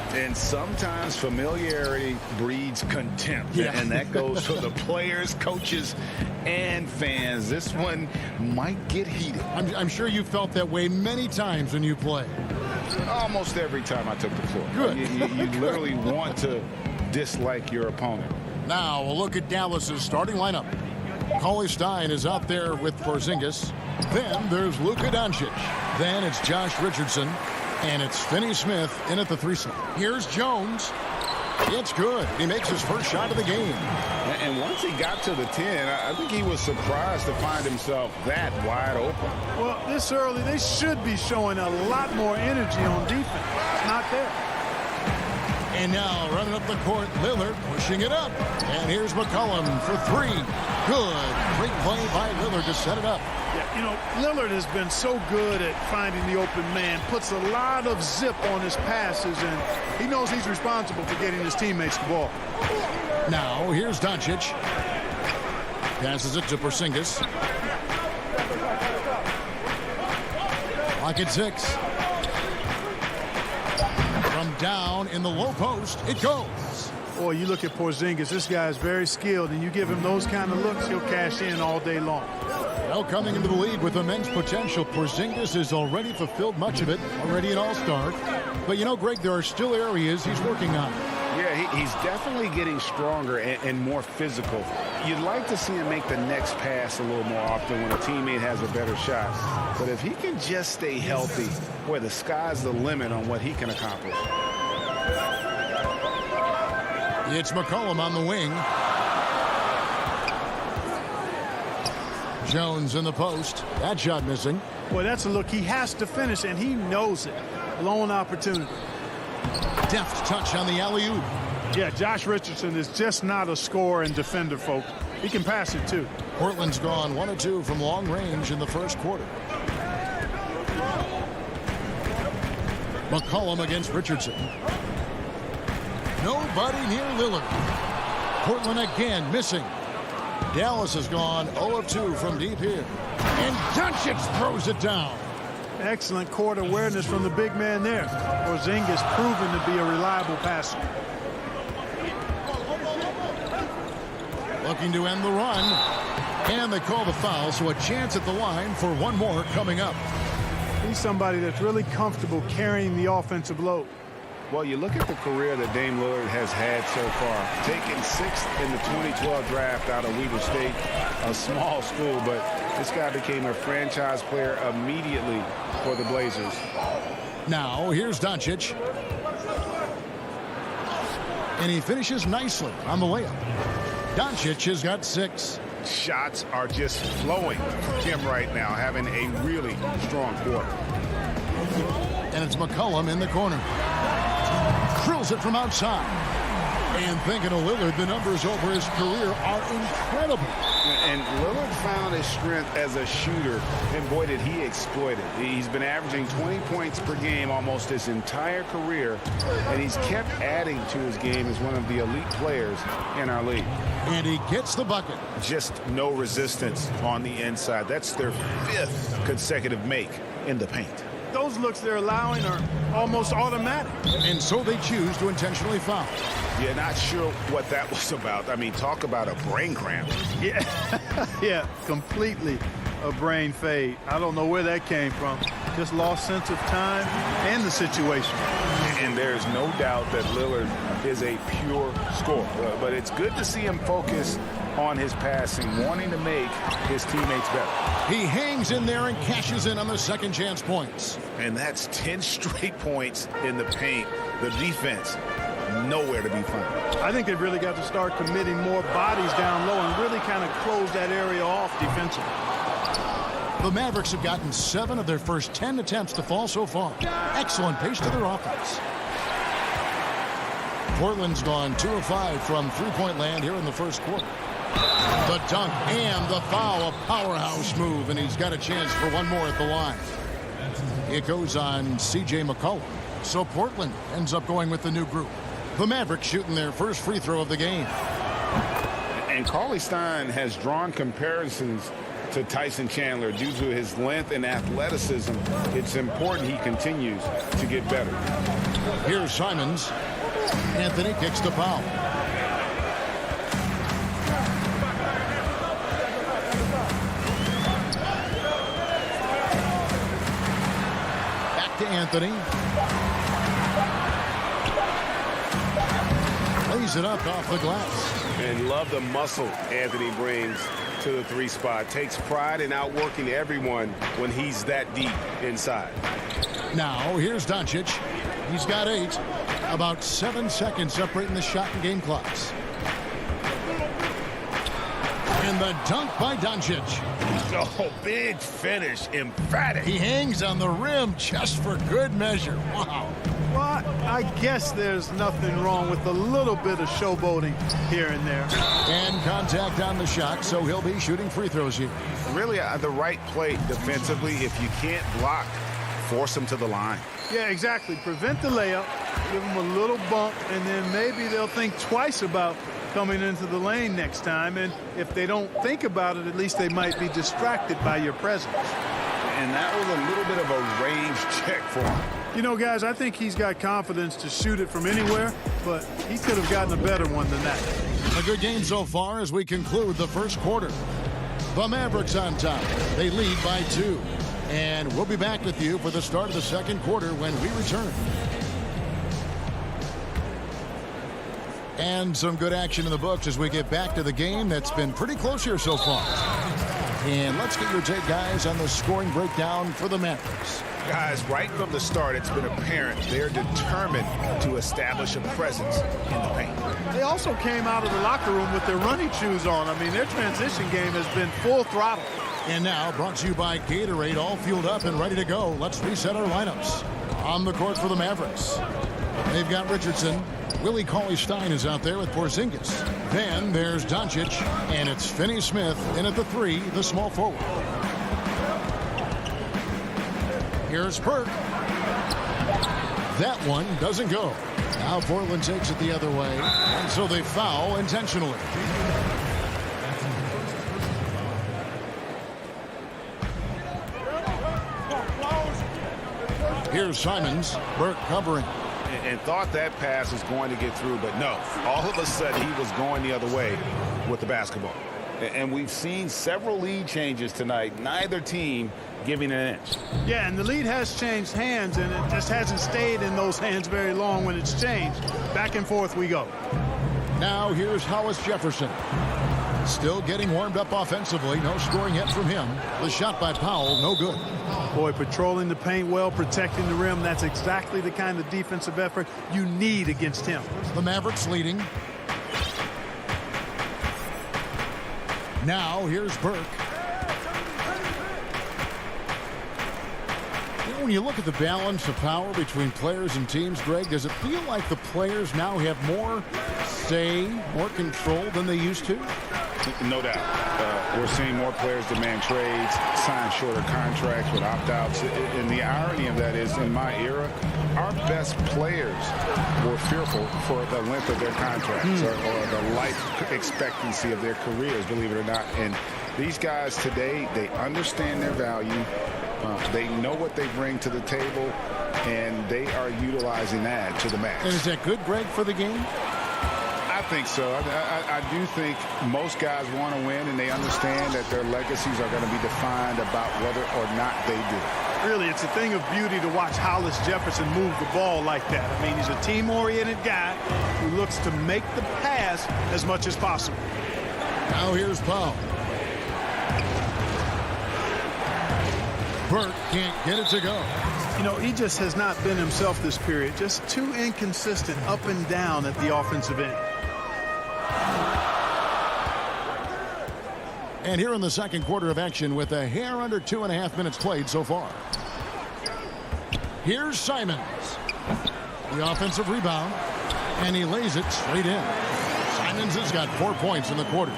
And sometimes familiarity breeds contempt. Yeah. And that goes for the players, coaches, and fans. This one might get heated. I'm sure you felt that way many times when you play. Almost every time I took the floor. Good. You literally want to dislike your opponent. Now, a look at Dallas's starting lineup. Cauley Stein is out there with Porzingis. Then there's Luka Doncic. Then it's Josh Richardson. And it's Finney Smith in at the 3 slot. Here's Jones. It's good. He makes his first shot of the game. And once he got to the 10, I think he was surprised to find himself that wide open. Well, this early, they should be showing a lot more energy on defense. It's not there. And now running up the court, Lillard pushing it up. And here's McCollum for 3. Good. Great play by Lillard to set it up. Yeah, you know, Lillard has been so good at finding the open man, puts a lot of zip on his passes, and he knows he's responsible for getting his teammates the ball. Now, here's Doncic. Passes it to Porzingis. Lock at 6. From down in the low post, it goes. Boy, you look at Porzingis, this guy is very skilled, and you give him those kind of looks, he'll cash in all day long. Well, coming into the league with immense potential, Porzingis has already fulfilled much of it, already an all-star. But you know, Greg, there are still areas he's working on. Yeah, he's definitely getting stronger and more physical. You'd like to see him make the next pass a little more often when a teammate has a better shot. But if he can just stay healthy, boy, the sky's the limit on what he can accomplish. It's McCollum on the wing. Jones in the post. That shot missing. Boy, that's a look he has to finish, and he knows it. Lone opportunity. Deft touch on the alley-oop. Yeah, Josh Richardson is just not a scorer and defender, folks. He can pass it, too. Portland's gone 1 of 2 from long range in the first quarter. McCollum against Richardson. Nobody near Lillard. Portland again missing. Dallas has gone 0 of 2 from deep here. And Doncic throws it down. Excellent court awareness from the big man there. Porzingis proven to be a reliable passer. Looking to end the run. And they call the foul, so a chance at the line for one more coming up. He's somebody that's really comfortable carrying the offensive load. Well, you look at the career that Dame Lillard has had so far. Taken 6th in the 2012 draft out of Weber State, a small school, but this guy became a franchise player immediately for the Blazers. Now, here's Doncic. And he finishes nicely on the layup. Doncic has got 6. Shots are just flowing from him right now, having a really strong quarter. And it's McCollum in the corner. Drills it from outside. And thinking of Lillard, the numbers over his career are incredible. And Lillard found his strength as a shooter, and boy, did he exploit it. He's been averaging 20 points per game almost his entire career, and he's kept adding to his game as one of the elite players in our league. And he gets the bucket. Just no resistance on the inside. That's their 5th consecutive make in the paint. Those looks they're allowing are almost automatic. And so they choose to intentionally foul. Yeah, not sure what that was about. I mean, talk about a brain cramp. Yeah, yeah, completely a brain fade. I don't know where that came from. Just lost sense of time and the situation. And there's no doubt that Lillard is a pure scorer. But it's good to see him focus on his passing, wanting to make his teammates better. He hangs in there and cashes in on the second chance points. And that's 10 straight points in the paint. The defense, nowhere to be found. I think they've really got to start committing more bodies down low and really kind of close that area off defensively. The Mavericks have gotten 7 of their first 10 attempts to fall so far. Excellent pace to their offense. Portland's gone 2 of 5 from three-point land here in the first quarter. The dunk and the foul, a powerhouse move, and he's got a chance for one more at the line. It goes on C.J. McCollum. So Portland ends up going with the new group. The Mavericks shooting their first free throw of the game. And Cauley Stein has drawn comparisons to Tyson Chandler. Due to his length and athleticism, it's important he continues to get better. Here's Simons. Anthony kicks the foul. Back to Anthony. Lays it up off the glass. And love the muscle Anthony brings to the 3 spot. Takes pride in outworking everyone when he's that deep inside. Now here's Doncic. He's got 8. About 7 seconds separating the shot and game clocks. And the dunk by Doncic. Oh, big finish. Emphatic. He hangs on the rim just for good measure. Wow. Well, I guess there's nothing wrong with a little bit of showboating here and there. And contact on the shot, so he'll be shooting free throws here. Really the right play defensively. If you can't block, force him to the line. Yeah, exactly. Prevent the layup, give them a little bump, and then maybe they'll think twice about coming into the lane next time. And if they don't think about it, at least they might be distracted by your presence. And that was a little bit of a range check for him. You know, guys, I think he's got confidence to shoot it from anywhere, but he could have gotten a better one than that. A good game so far as we conclude the first quarter. The Mavericks on top. They lead by 2. And we'll be back with you for the start of the second quarter when we return. And some good action in the books as we get back to the game that's been pretty close here so far. And let's get your take, guys, on the scoring breakdown for the Mavericks. Guys, right from the start, it's been apparent they're determined to establish a presence in the paint. They also came out of the locker room with their running shoes on. I mean, their transition game has been full throttle. And now, brought to you by Gatorade, all fueled up and ready to go. Let's reset our lineups. On the court for the Mavericks, they've got Richardson. Willie Cauley-Stein is out there with Porzingis. Then there's Doncic, and it's Finney-Smith in at the 3, the small forward. Here's Burke. That one doesn't go. Now Portland takes it the other way, and so they foul intentionally. Here's Simons. Burke covering. And thought that pass was going to get through, but no. All of a sudden, he was going the other way with the basketball. And we've seen several lead changes tonight. Neither team giving an inch. Yeah, and the lead has changed hands, and it just hasn't stayed in those hands very long when it's changed. Back and forth we go. Now here's Hollis Jefferson. Still getting warmed up offensively. No scoring yet from him. The shot by Powell, no good. Boy, patrolling the paint well, protecting the rim. That's exactly the kind of defensive effort you need against him. The Mavericks leading. Now here's Burke. When you look at the balance of power between players and teams, Greg, does it feel like the players now have more say, more control than they used to? No doubt. We're seeing more players demand trades, sign shorter contracts with opt-outs. And the irony of that is, in my era, our best players were fearful for the length of their contracts or the life expectancy of their careers, believe it or not. And these guys today, they understand their value. They know what they bring to the table, and they are utilizing that to the max. And is that good, Greg, for the game? I think so. I do think most guys want to win, and they understand that their legacies are going to be defined about whether or not they do. Really, it's a thing of beauty to watch Hollis Jefferson move the ball like that. I mean, he's a team-oriented guy who looks to make the pass as much as possible. Now here's Powell. Burke can't get it to go. You know, he just has not been himself this period. Just too inconsistent up and down at the offensive end. And here in the second quarter of action with a hair under 2.5 minutes played so far. Here's Simons. The offensive rebound. And he lays it straight in. Simons has got 4 points in the quarter.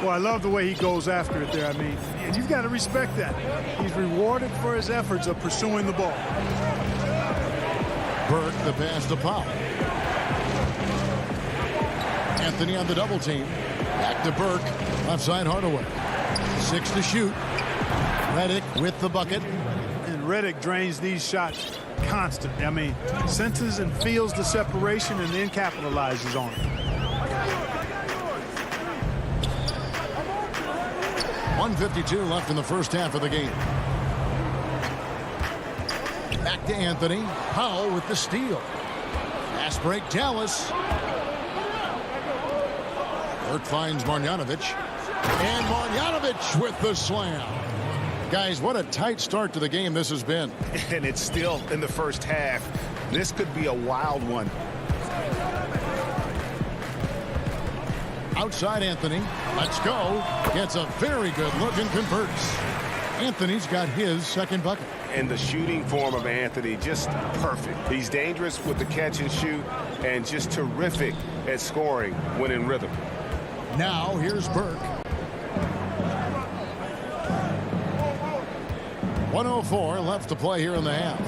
Well, I love the way he goes after it there. I mean, you've got to respect that. He's rewarded for his efforts of pursuing the ball. Burke, the pass to Powell. Anthony on the double team. Back to Burke. Left side Hardaway. 6 to shoot. Redick with the bucket. And Redick drains these shots constantly. I mean, senses and feels the separation and then capitalizes on it. 1:52 left in the first half of the game. Back to Anthony. Powell with the steal. Fast break, Dallas. Burke finds Marjanovic. And Marjanovic with the slam. Guys, what a tight start to the game this has been. And it's still in the first half. This could be a wild one. Outside Anthony. Let's go. Gets a very good look and converts. Anthony's got his second bucket. And the shooting form of Anthony, just perfect. He's dangerous with the catch and shoot and just terrific at scoring when in rhythm. Now here's Burke. 1:04 left to play here in the half.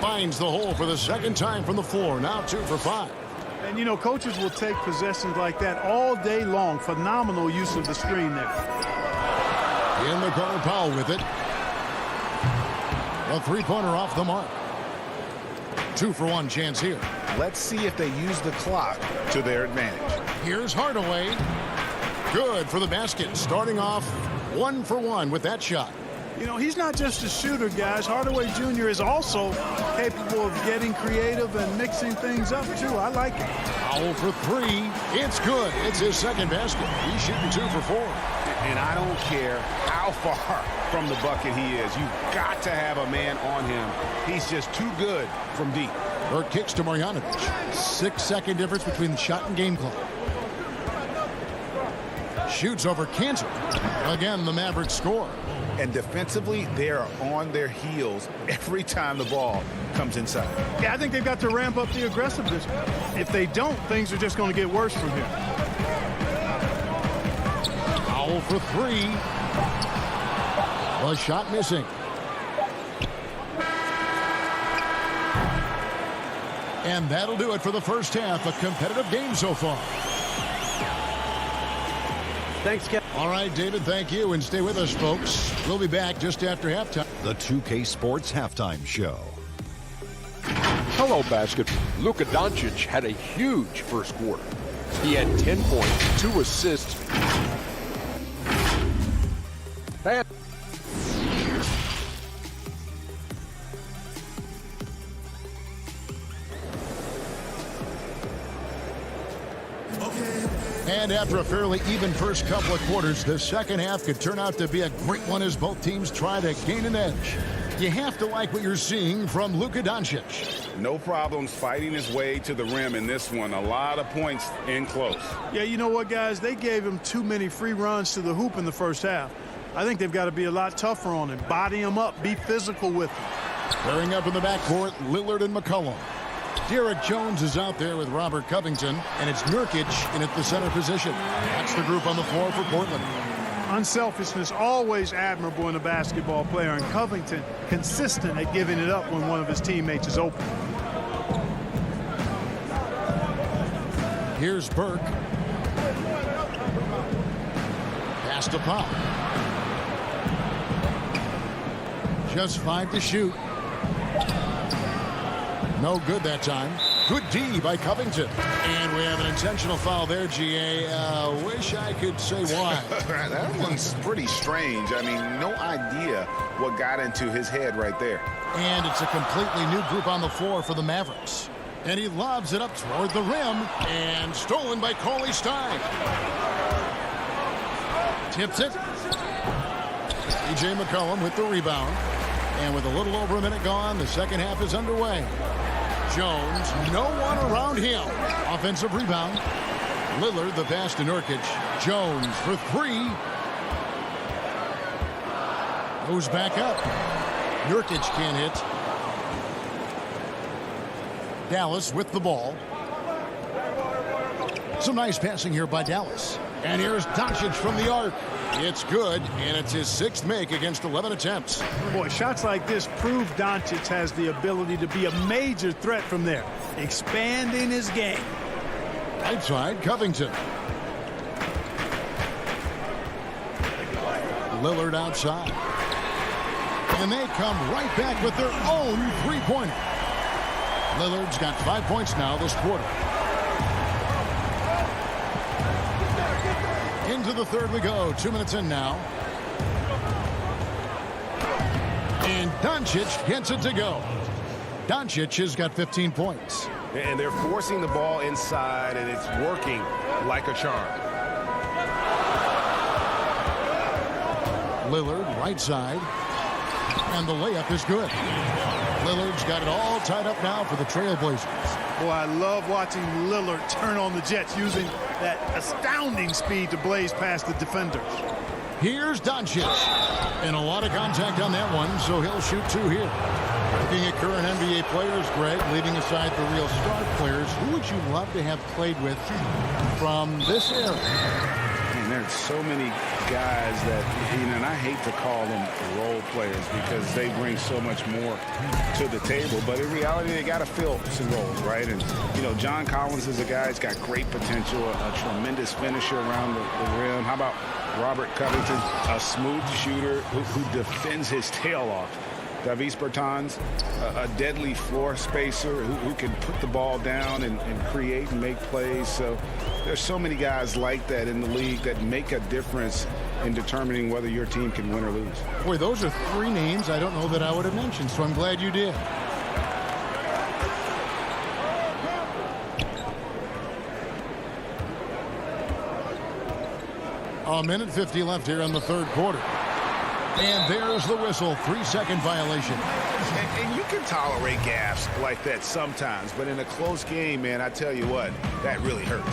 Finds the hole for the second time from the floor. Now 2 for 5. And, you know, coaches will take possessions like that all day long. Phenomenal use of the screen there. In the corner, Powell with it. A three-pointer off the mark. 2 for 1 chance here. Let's see if they use the clock to their advantage. Here's Hardaway. Good for the basket. Starting off 1 for 1 with that shot. You know, he's not just a shooter, guys. Hardaway Jr. is also capable of getting creative and mixing things up, too. I like it. Powell for 3. It's good. It's his second basket. He's shooting 2 for 4. And I don't care how far from the bucket he is. You've got to have a man on him. He's just too good from deep. Burke kicks to Marjanovic. 6-second difference between the shot and game clock. Shoots over Cantor. Again, the Mavericks score. And defensively, they are on their heels every time the ball comes inside. Yeah, I think they've got to ramp up the aggressiveness. If they don't, things are just going to get worse from here. Powell for 3. A shot missing. And that'll do it for the first half. A competitive game so far. Thanks, Kevin. All right, David, thank you. And stay with us, folks. We'll be back just after halftime. The 2K Sports Halftime Show. Hello, basketball. Luka Doncic had a huge first quarter. He had 10 points, 2 assists. And after a fairly even first couple of quarters, the second half could turn out to be a great one as both teams try to gain an edge. You have to like what you're seeing from Luka Doncic. No problems fighting his way to the rim in this one. A lot of points in close. Yeah, you know what, guys? They gave him too many free runs to the hoop in the first half. I think they've got to be a lot tougher on him. Body him up. Be physical with him. Pairing up in the backcourt, Lillard and McCollum. Derek Jones is out there with Robert Covington, and it's Nurkic in at the center position. That's the group on the floor for Portland. Unselfishness, always admirable in a basketball player, and Covington consistent at giving it up when one of his teammates is open. Here's Burke. Pass to Pop. Just 5 to shoot. No good that time. Good D by Covington. And we have an intentional foul there, GA. Wish I could say why. That one's pretty strange. I mean, no idea what got into his head right there. And it's a completely new group on the floor for the Mavericks. And he lobs it up toward the rim. And stolen by CLA Stein. Tips it. C.J. McCollum with the rebound. And with a little over a minute gone, the second half is underway. Jones, no one around him. Offensive rebound. Lillard, the pass to Nurkic. Jones for 3. Goes back up. Nurkic can't hit. Dallas with the ball. Some nice passing here by Dallas. And here's Doncic from the arc. It's good, and it's his 6th make against 11 attempts. Boy, shots like this prove Doncic has the ability to be a major threat from there, expanding his game. Right side, Covington. Lillard outside. And they come right back with their own three-pointer. Lillard's got 5 points now this quarter. Into the third we go. 2 minutes in now. And Doncic gets it to go. Doncic has got 15 points. And they're forcing the ball inside, and it's working like a charm. Lillard right side. And the layup is good. Lillard's got it all tied up now for the Trailblazers. Boy, I love watching Lillard turn on the Jets using that astounding speed to blaze past the defenders. Here's Doncic. And a lot of contact on that one, so he'll shoot 2 here. Looking at current NBA players, Greg, leaving aside the real star players, who would you love to have played with from this era? And there's so many guys that, and I hate to call them role players because they bring so much more to the table. But in reality, they got to fill some roles, right? And, John Collins is a guy who's got great potential, a tremendous finisher around the rim. How about Robert Covington, a smooth shooter who defends his tail off? Davis Bertans, a deadly floor spacer who can put the ball down and create and make plays. So there's so many guys like that in the league that make a difference in determining whether your team can win or lose. Boy, those are 3 names I don't know that I would have mentioned, so I'm glad you did. A minute 50 left here in the third quarter. And there's the whistle. 3-second violation. And you can tolerate gaffes like that sometimes, but in a close game, man, I tell you what, that really hurts.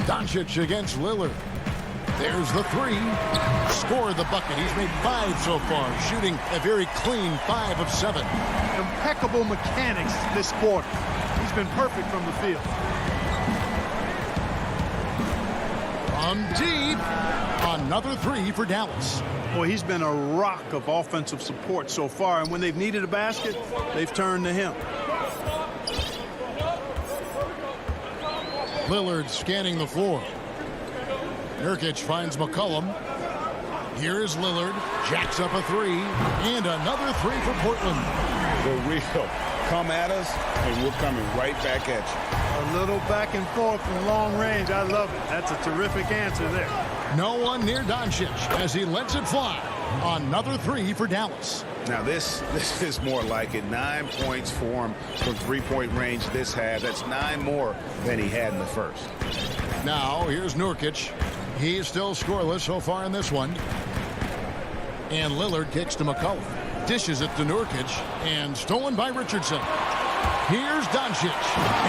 Doncic against Lillard. There's the 3. Scored the bucket. He's made 5 so far, shooting a very clean 5 of 7. Impeccable mechanics this quarter. He's been perfect from the field. From deep, another 3 for Dallas. Boy, he's been a rock of offensive support so far, and when they've needed a basket, they've turned to him. Lillard scanning the floor. Nurkic finds McCollum. Here's Lillard, jacks up a 3, and another 3 for Portland. The real come at us, and we're coming right back at you. A little back and forth from long range. I love it. That's a terrific answer there. No one near Doncic as he lets it fly. Another 3 for Dallas. Now this is more like it. 9 points for him from three-point range this half. That's 9 more than he had in the first. Now here's Nurkic. He's still scoreless so far in this one. And Lillard kicks to McCollum. Dishes it to Nurkic. And stolen by Richardson. Here's Doncic.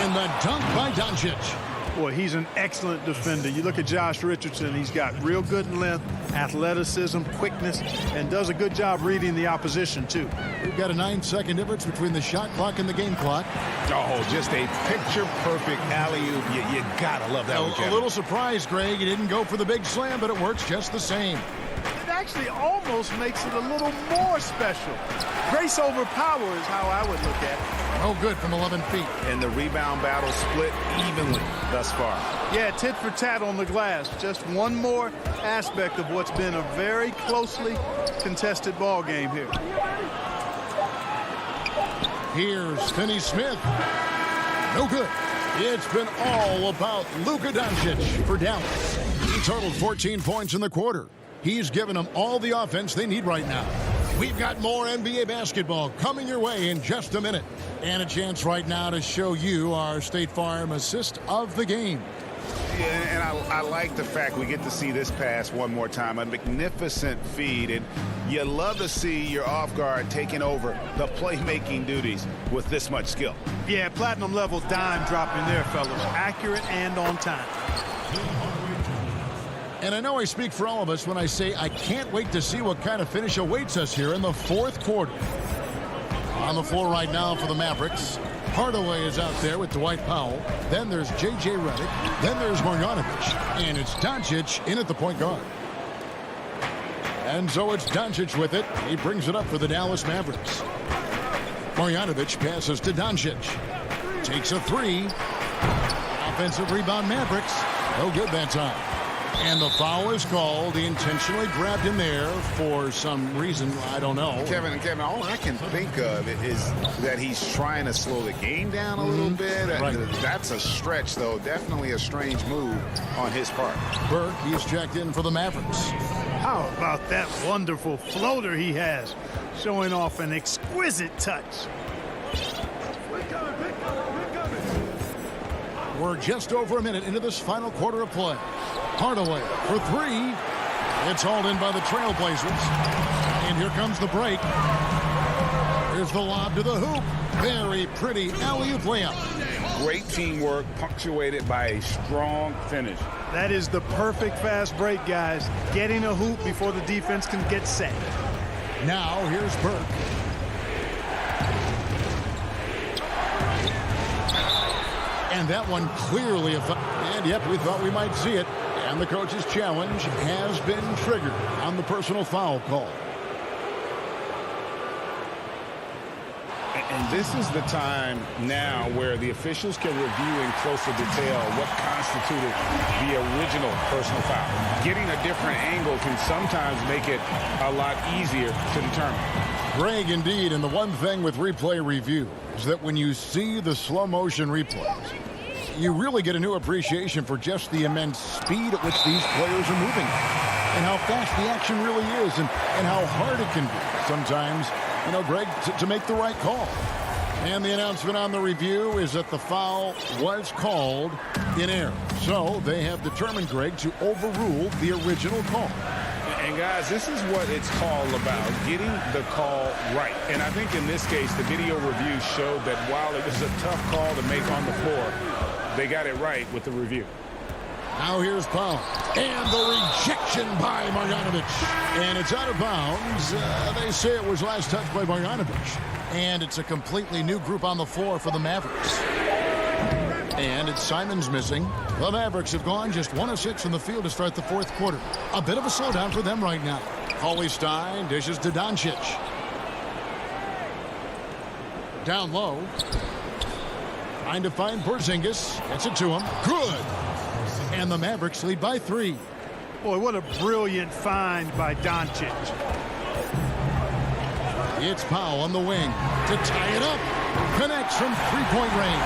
And the dunk by Doncic. Boy, he's an excellent defender. You look at Josh Richardson, he's got real good length, athleticism, quickness, and does a good job reading the opposition, too. We've got a 9-second difference between the shot clock and the game clock. Oh, just a picture-perfect alley-oop. You gotta love that one, Kevin. A little surprise, Greg. He didn't go for the big slam, but it works just the same. It actually almost makes it a little more special. Grace over power is how I would look at it. Oh, good from 11 feet. And the rebound battle split evenly thus far. Yeah, tit for tat on the glass. Just one more aspect of what's been a very closely contested ball game here. Here's Finney-Smith. No good. It's been all about Luka Doncic for Dallas. He totaled 14 points in the quarter. He's given them all the offense they need right now. We've got more NBA basketball coming your way in just a minute. And a chance right now to show you our State Farm assist of the game. Yeah, and I like the fact we get to see this pass one more time. A magnificent feed. And you love to see your off guard taking over the playmaking duties with this much skill. Yeah, platinum level dime dropping there, fellas. Accurate and on time. And I know I speak for all of us when I say I can't wait to see what kind of finish awaits us here in the fourth quarter. On the floor right now for the Mavericks. Hardaway is out there with Dwight Powell. Then there's J.J. Redick. Then there's Marjanovic. And it's Doncic in at the point guard. And so it's Doncic with it. He brings it up for the Dallas Mavericks. Marjanovic passes to Doncic. Takes a 3. Offensive rebound Mavericks. No good that time. And the foul is called. He intentionally grabbed him there for some reason. I don't know. Kevin, all I can think of is that he's trying to slow the game down a little bit. Right. That's a stretch, though. Definitely a strange move on his part. Burke, he's checked in for the Mavericks. How about that wonderful floater he has, showing off an exquisite touch. We're just over a minute into this final quarter of play. Hardaway for three. It's hauled in by the Trailblazers. And here comes the break. Here's the lob to the hoop. Very pretty alley-oop layup. Great teamwork punctuated by a strong finish. That is the perfect fast break, guys. Getting a hoop before the defense can get set. Now here's Burke. And that one clearly a foul. And yep, we thought we might see it. And the coach's challenge has been triggered on the personal foul call. And this is the time now where the officials can review in closer detail what constituted the original personal foul. Getting a different angle can sometimes make it a lot easier to determine. Greg, indeed, and the one thing with replay review is that when you see the slow motion replays, you really get a new appreciation for just the immense speed at which these players are moving and how fast the action really is and how hard it can be sometimes, you know, Greg, to make the right call. And the announcement on the review is that the foul was called in error. So they have determined, Greg, to overrule the original call. And guys, this is what it's all about, getting the call right. And I think in this case, the video review showed that while it was a tough call to make on the floor, they got it right with the review. Now here's Powell. And the rejection by Marjanovic. And it's out of bounds. They say it was last touched by Marjanovic. And it's a completely new group on the floor for the Mavericks. And it's Simons missing. The Mavericks have gone just 1 of 6 from the field to start the fourth quarter. A bit of a slowdown for them right now. Cauley Stein dishes to Doncic. Down low. Trying to find Porzingis. Gets it to him. Good. And the Mavericks lead by 3. Boy, what a brilliant find by Doncic. It's Powell on the wing to tie it up. Connects from three-point range.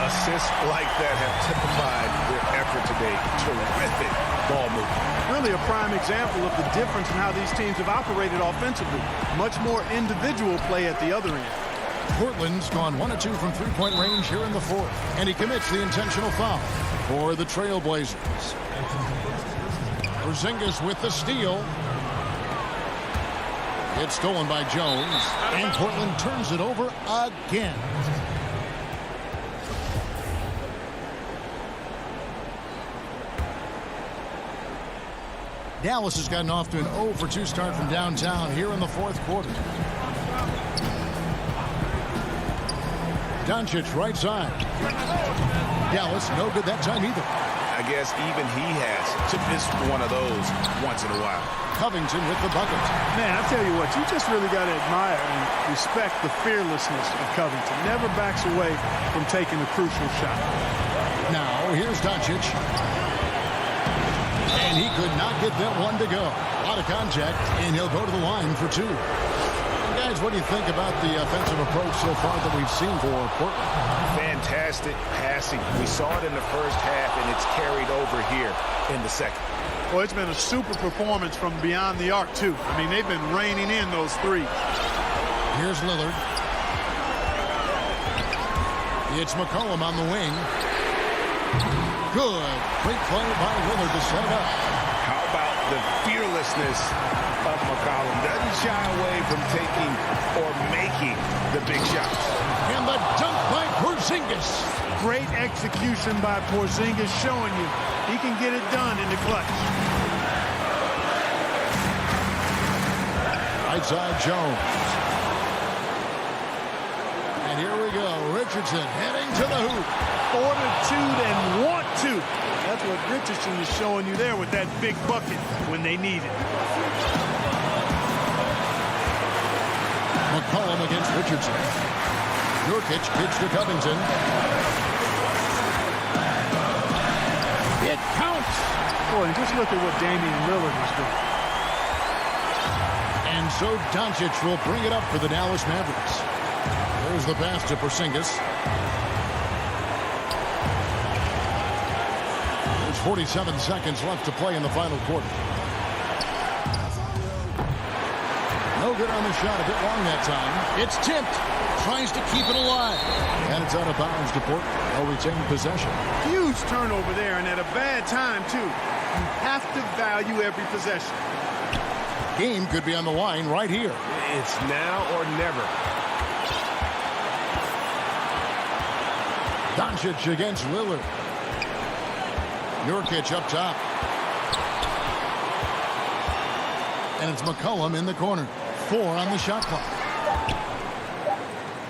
Assists like that have typified their effort today. Terrific ball movement. Really a prime example of the difference in how these teams have operated offensively. Much more individual play at the other end. Portland's gone 1 of 2 from three-point range here in the fourth. And he commits the intentional foul for the Trailblazers. Porzingis with the steal. It's stolen by Jones. And Portland turns it over again. Dallas has gotten off to an 0 for 2 start from downtown here in the fourth quarter. Doncic right side. Dallas no good that time either. I guess even he has to miss one of those once in a while. Covington with the bucket. Man, I tell you what, you just really got to admire and respect the fearlessness of Covington. Never backs away from taking a crucial shot. Now here's Doncic. And he could not get that one to go. A lot of contact, and he'll go to the line for 2. And guys, what do you think about the offensive approach so far that we've seen for Portland? Fantastic passing. We saw it in the first half, and it's carried over here in the second. Well, it's been a super performance from beyond the arc, too. I mean, they've been raining in those threes. Here's Lillard. It's McCollum on the wing. Good. Great play by Lillard to set it up. How about the fearlessness of McCollum? Doesn't shy away from taking or making the big shots. And the dunk by Porzingis. Great execution by Porzingis, showing you he can get it done in the clutch. Right side Jones. And here we go. Richardson heading to the hoop. Fortitude and want to. That's what Richardson is showing you there with that big bucket when they need it. McCollum against Richardson. Nurkic kicks to Covington. It counts. Boy, and just look at what Damian Lillard is doing. And so Doncic will bring it up for the Dallas Mavericks. There's the pass to Porzingis. There's 47 seconds left to play in the final quarter. No good on the shot. A bit long that time. It's tipped. Tries to keep it alive. And it's out of bounds to Portland. They'll retain possession. Huge turnover there, and at a bad time, too. You have to value every possession. Game could be on the line right here. It's now or never. Doncic against Lillard. Nurkic up top. And it's McCollum in the corner. 4 on the shot clock.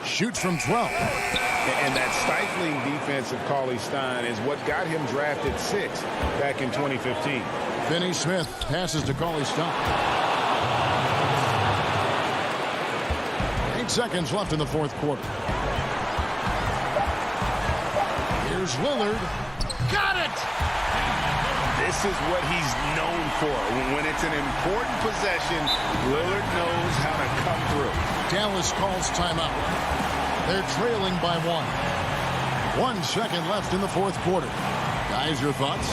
Shoots from 12. And that stifling defense of CLA Stein is what got him drafted 6th back in 2015. Finney Smith passes to CLA Stein. 8 seconds left in the fourth quarter. Here's Lillard. Got it! This is what he's known for. When it's an important possession, Lillard knows how to come through. Dallas calls timeout. They're trailing by 1. 1 second left in the fourth quarter. Guys, your thoughts?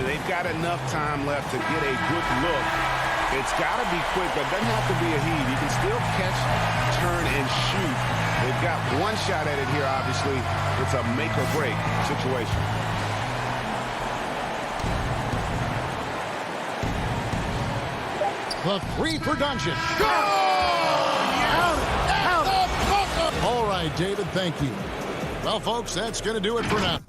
They've got enough time left to get a good look. It's got to be quick, but it doesn't have to be a heave. You can still catch, turn, and shoot. They've got one shot at it here, obviously. It's a make-or-break situation. The 3 for Doncic. All right, David, thank you. Well, folks, that's going to do it for now.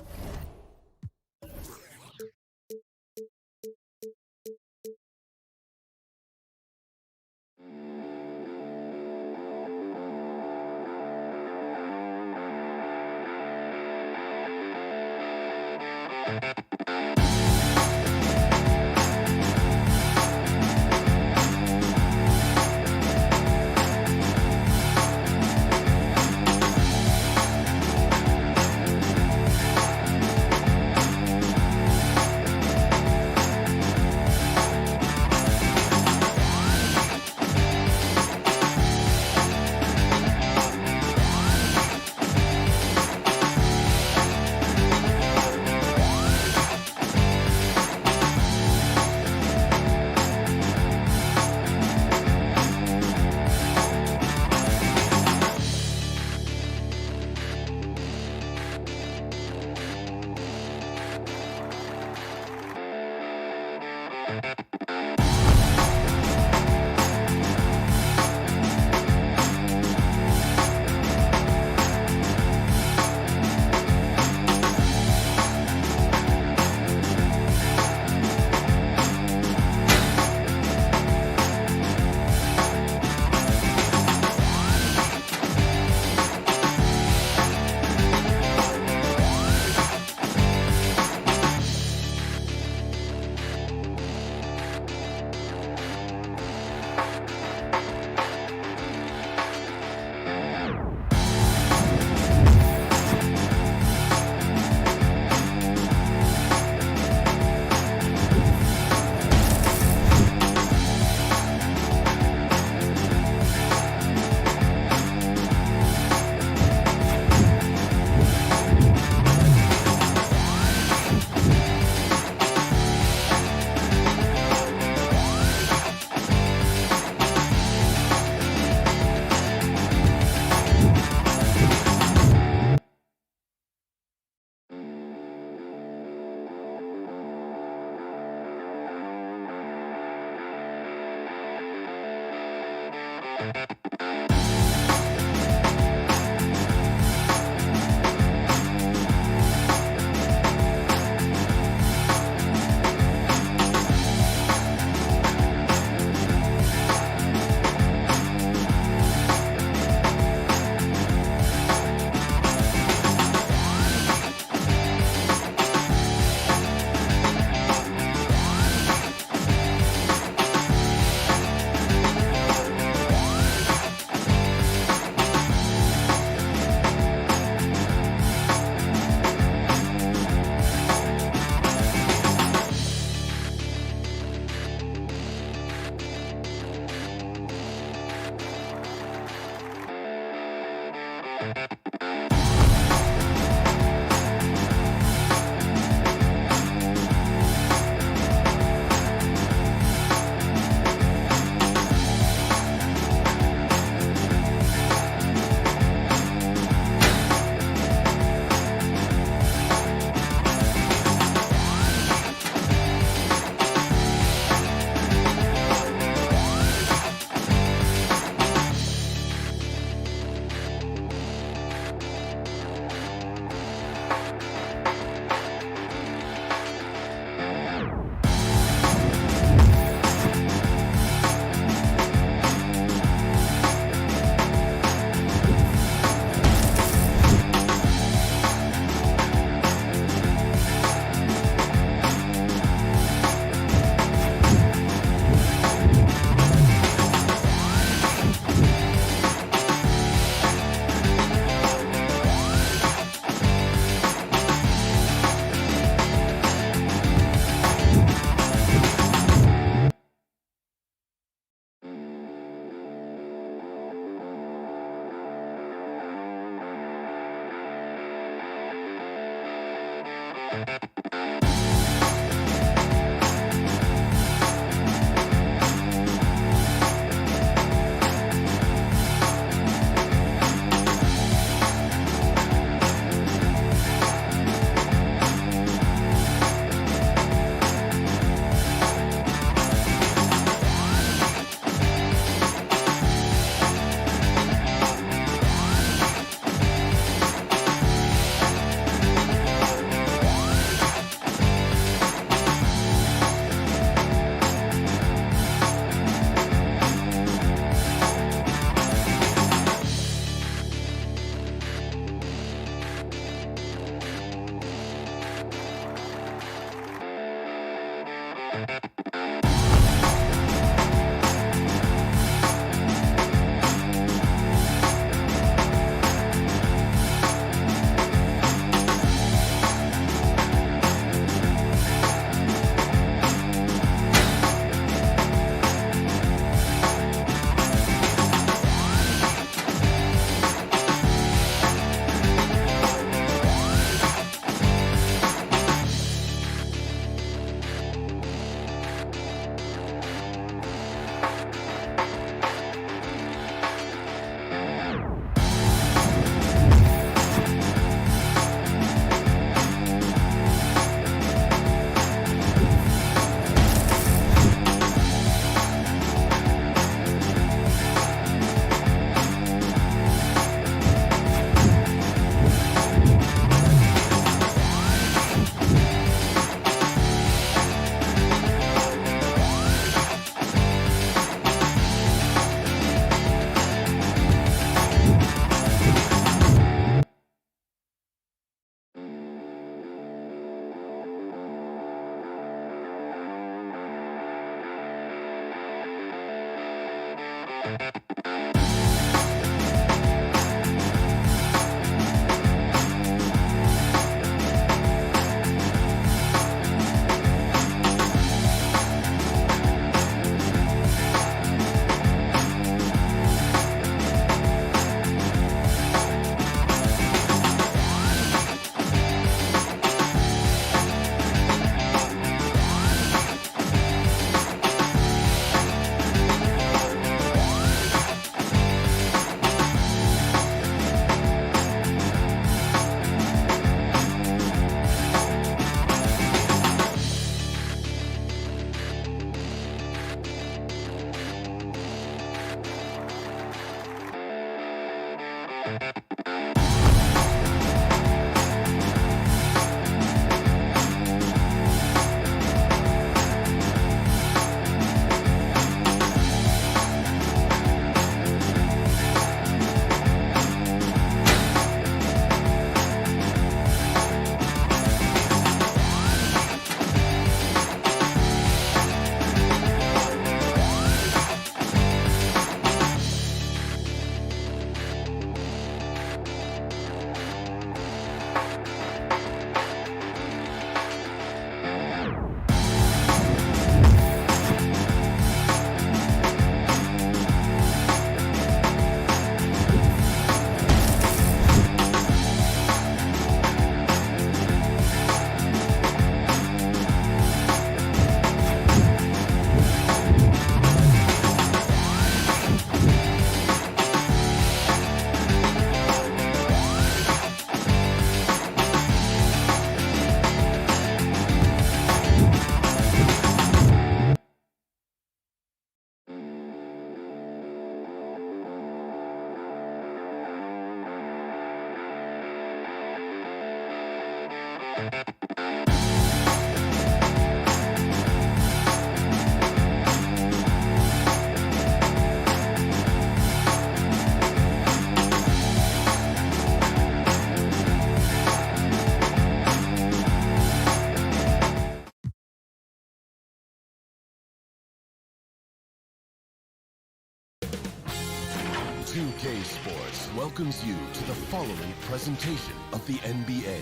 2K Sports welcomes you to the following presentation of the NBA.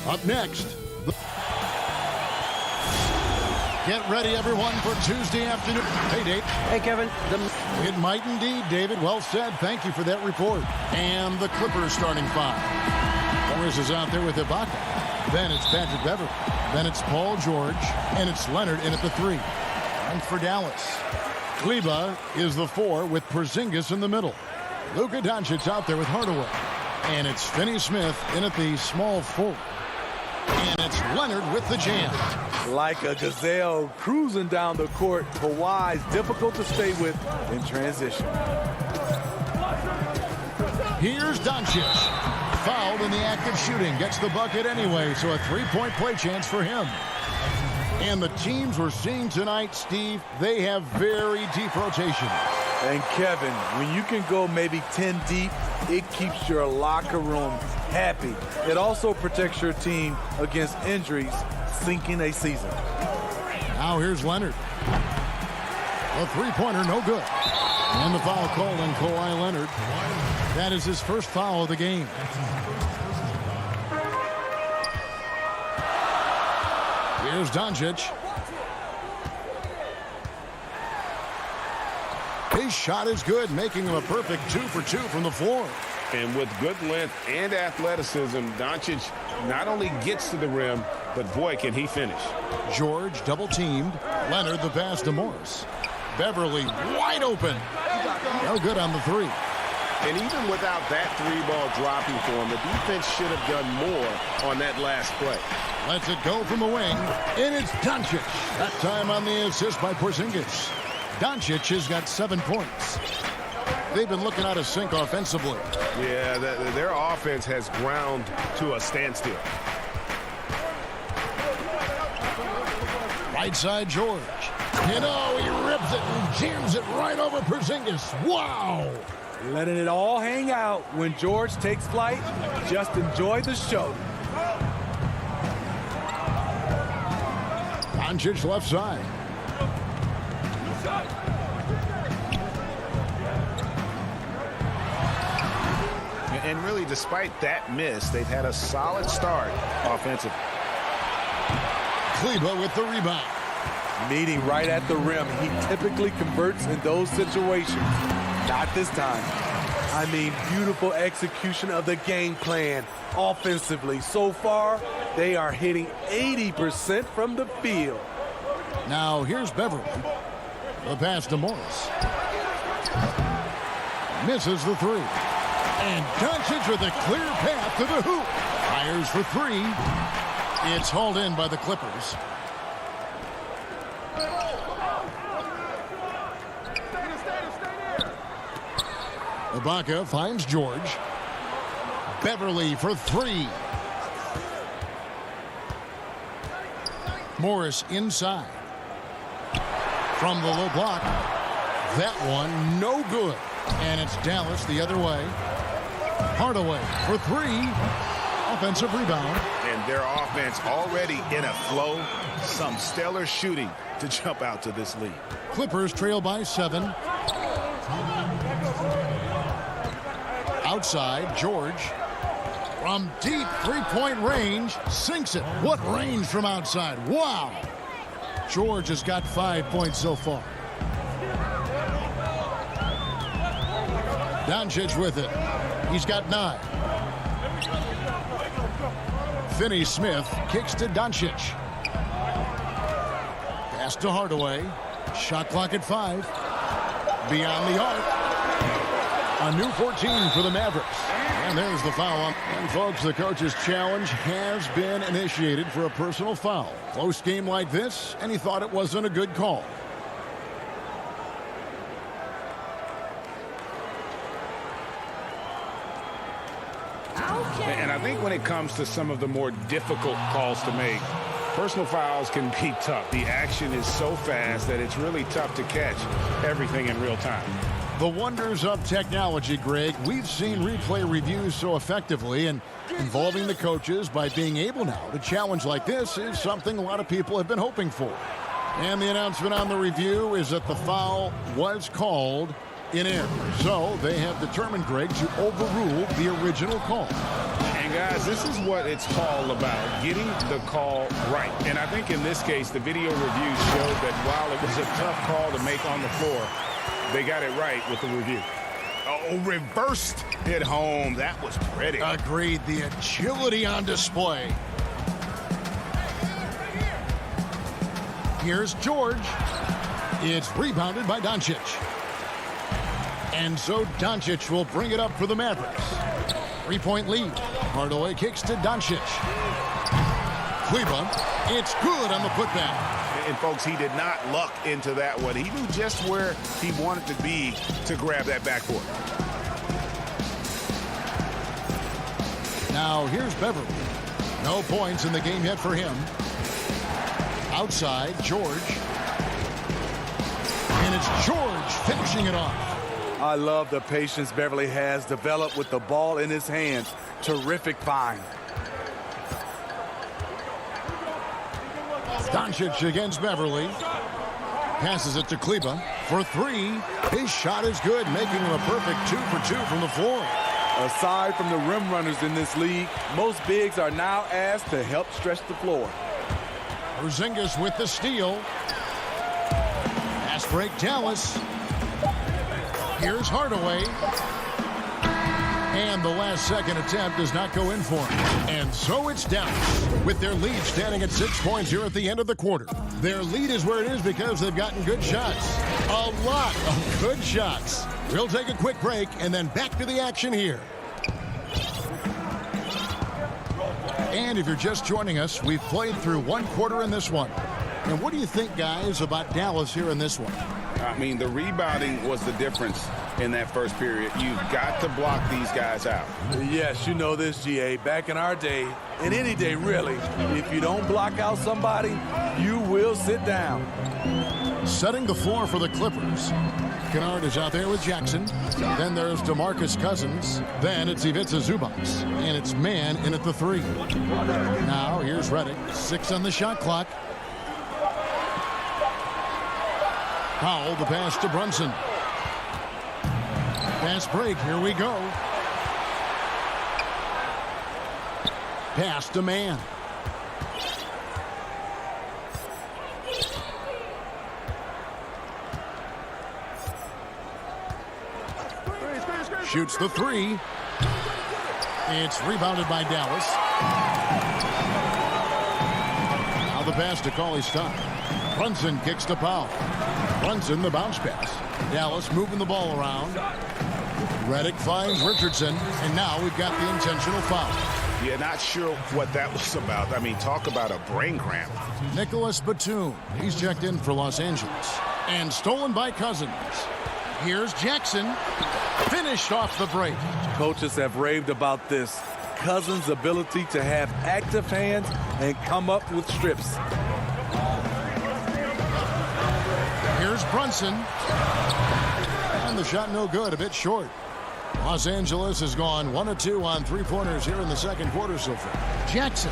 Up next, get ready, everyone, for Tuesday afternoon. Hey, Dave. Hey, Kevin. It might indeed, David. Well said. Thank you for that report. And the Clippers starting five. Morris is out there with Ibaka. Then it's Patrick Beverley. Then it's Paul George. And it's Leonard in at the 3. And for Dallas, Kleba is the 4 with Porzingis in the middle. Luka Doncic out there with Hardaway. And it's Finney Smith in at the small 4. And it's Leonard with the jam. Like a gazelle cruising down the court, Kawhi's difficult to stay with in transition. Here's Doncic. Fouled in the act of shooting. Gets the bucket anyway, so a 3-point play chance for him. And the teams we're seeing tonight, Steve, they have very deep rotation. And Kevin, when you can go maybe 10 deep, it keeps your locker room happy. It also protects your team against injuries sinking a season. Now here's Leonard. A three-pointer, no good. And the foul called on Kawhi Leonard. That is his first foul of the game. Here's Doncic. His shot is good, making him a perfect 2 for 2 from the floor. And with good length and athleticism, Doncic not only gets to the rim, but boy, can he finish. George double-teamed. Leonard the pass to Morris. Beverly wide open. No good on the 3. And even without that 3-ball dropping for him, the defense should have done more on that last play. Lets it go from the wing, and it's Doncic. That time on the assist by Porzingis. Doncic has got 7 points. They've been looking out of sync offensively. Yeah, their offense has ground to a standstill. Right side, George. You know, he rips it and jams it right over Porzingis. Wow! Letting it all hang out when George takes flight. Just enjoy the show. Doncic left side. And really, despite that miss, they've had a solid start offensively. Kleba with the rebound. Meeting right at the rim. He typically converts in those situations. Not this time. I mean, beautiful execution of the game plan offensively. So far, they are hitting 80% from the field. Now, here's Beverly. The pass to Morris. Misses the 3. And Doncic with a clear path to the hoop. Fires for 3. It's hauled in by the Clippers. Ibaka finds George. Beverly for 3. Morris inside. From the low block. That one no good. And it's Dallas the other way. Hardaway for 3. Offensive rebound. And their offense already in a flow. Some stellar shooting to jump out to this lead. Clippers trail by 7. Outside, George. From deep three-point range, sinks it. What range from outside? Wow! George has got 5 points so far. Doncic with it. He's got 9. Finney Smith kicks to Doncic. Pass to Hardaway. Shot clock at 5. Beyond the arc. A new 14 for the Mavericks. And there's the foul. And folks, the coach's challenge has been initiated for a personal foul. Close game like this, and he thought it wasn't a good call. And I think when it comes to some of the more difficult calls to make, personal fouls can be tough. The action is so fast that it's really tough to catch everything in real time. The wonders of technology, Greg. We've seen replay reviews so effectively, and involving the coaches by being able now to challenge like this is something a lot of people have been hoping for. And the announcement on the review is that the foul was called in error. So they have determined, Greg, to overrule the original call. And guys, this is what it's all about, getting the call right. And I think in this case, the video review showed that while it was a tough call to make on the floor, they got it right with the review. Oh, reversed it home. That was pretty. Agreed. The agility on display. Here's George. It's rebounded by Doncic. And so Doncic will bring it up for the Mavericks. 3-point lead. Hardaway kicks to Doncic. Cleveland. It's good on the putback. And, folks, he did not luck into that one. He knew just where he wanted to be to grab that backboard. Now, here's Beverly. No points in the game yet for him. Outside, George. And it's George finishing it off. I love the patience Beverly has developed with the ball in his hands. Terrific find. Doncic against Beverly. Passes it to Kleba for three. His shot is good, making him a perfect 2 for 2 from the floor. Aside from the rim runners in this league, most bigs are now asked to help stretch the floor. Porzingis with the steal. Pass break, Dallas. Here's Hardaway. And the last second attempt does not go in for him. And so it's Dallas with their lead standing at 6 points here at the end of the quarter. Their lead is where it is because they've gotten good shots. A lot of good shots. We'll take a quick break and then back to the action here. And if you're just joining us, we've played through one quarter in this one. And what do you think, guys, about Dallas here in this one? I mean, the rebounding was the difference in that first period. You've got to block these guys out. Yes, you know this, GA. Back in our day, and any day really, if you don't block out somebody, you will sit down. Setting the floor for the Clippers. Kennard is out there with Jackson. Then there's DeMarcus Cousins. Then it's Ivica Zubac. And it's man in at the 3. Now here's Redick. 6 on the shot clock. Powell, the pass to Brunson. Pass break, here we go. Pass to man. Shoots the 3. It's rebounded by Dallas. Now the pass to Cauley Stein. Brunson kicks to Powell. Brunson, the bounce pass. Dallas moving the ball around. Redick finds Richardson, and now we've got the intentional foul. Yeah, not sure what that was about. I mean, talk about a brain cramp. Nicholas Batum. He's checked in for Los Angeles. And stolen by Cousins. Here's Jackson. Finished off the break. Coaches have raved about this. Cousins' ability to have active hands and come up with strips. Here's Brunson. And the shot no good, a bit short. Los Angeles has gone 1 of 2 on 3-pointers here in the second quarter so far. Jackson.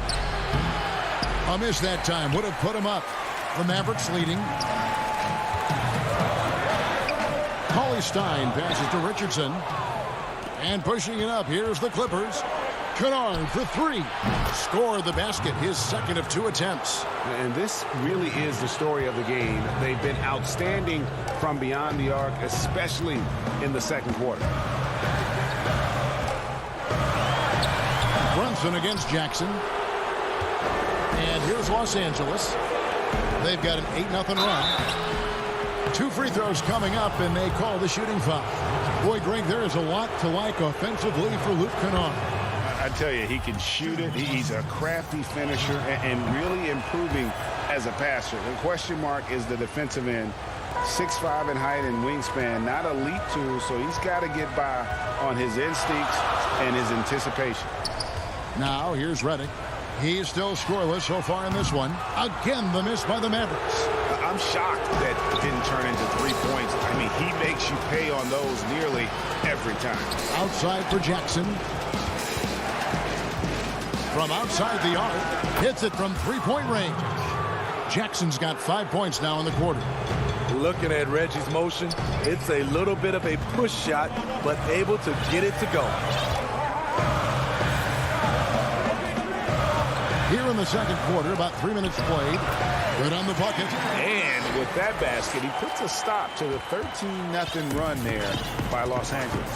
A miss that time would have put him up. The Mavericks leading. Cauley Stein passes to Richardson. And pushing it up, here's the Clippers. Kennard for 3. Scored the basket, his second of 2 attempts. And this really is the story of the game. They've been outstanding from beyond the arc, especially in the second quarter. Brunson against Jackson. And here's Los Angeles. They've got an 8-0 run. 2 free throws coming up, and they call the shooting foul. Boy, Greg, there is a lot to like offensively for Luke Kennard. I tell you, he can shoot it. He's a crafty finisher and really improving as a passer. The question mark is the defensive end. 6'5" in height and wingspan, not elite tool, so he's got to get by on his instincts and his anticipation. Now here's Redick. He's still scoreless so far in this one. Again, the miss by the Mavericks. I'm shocked that it didn't turn into 3 points. I mean, he makes you pay on those nearly every time. Outside for Jackson. From outside the arc, hits it from three-point range. Jackson's got 5 points now in the quarter. Looking at Reggie's motion, it's a little bit of a push shot, but able to get it to go. Here in the second quarter, about 3 minutes played. Good on the bucket. And with that basket, he puts a stop to the 13-0 run there by Los Angeles.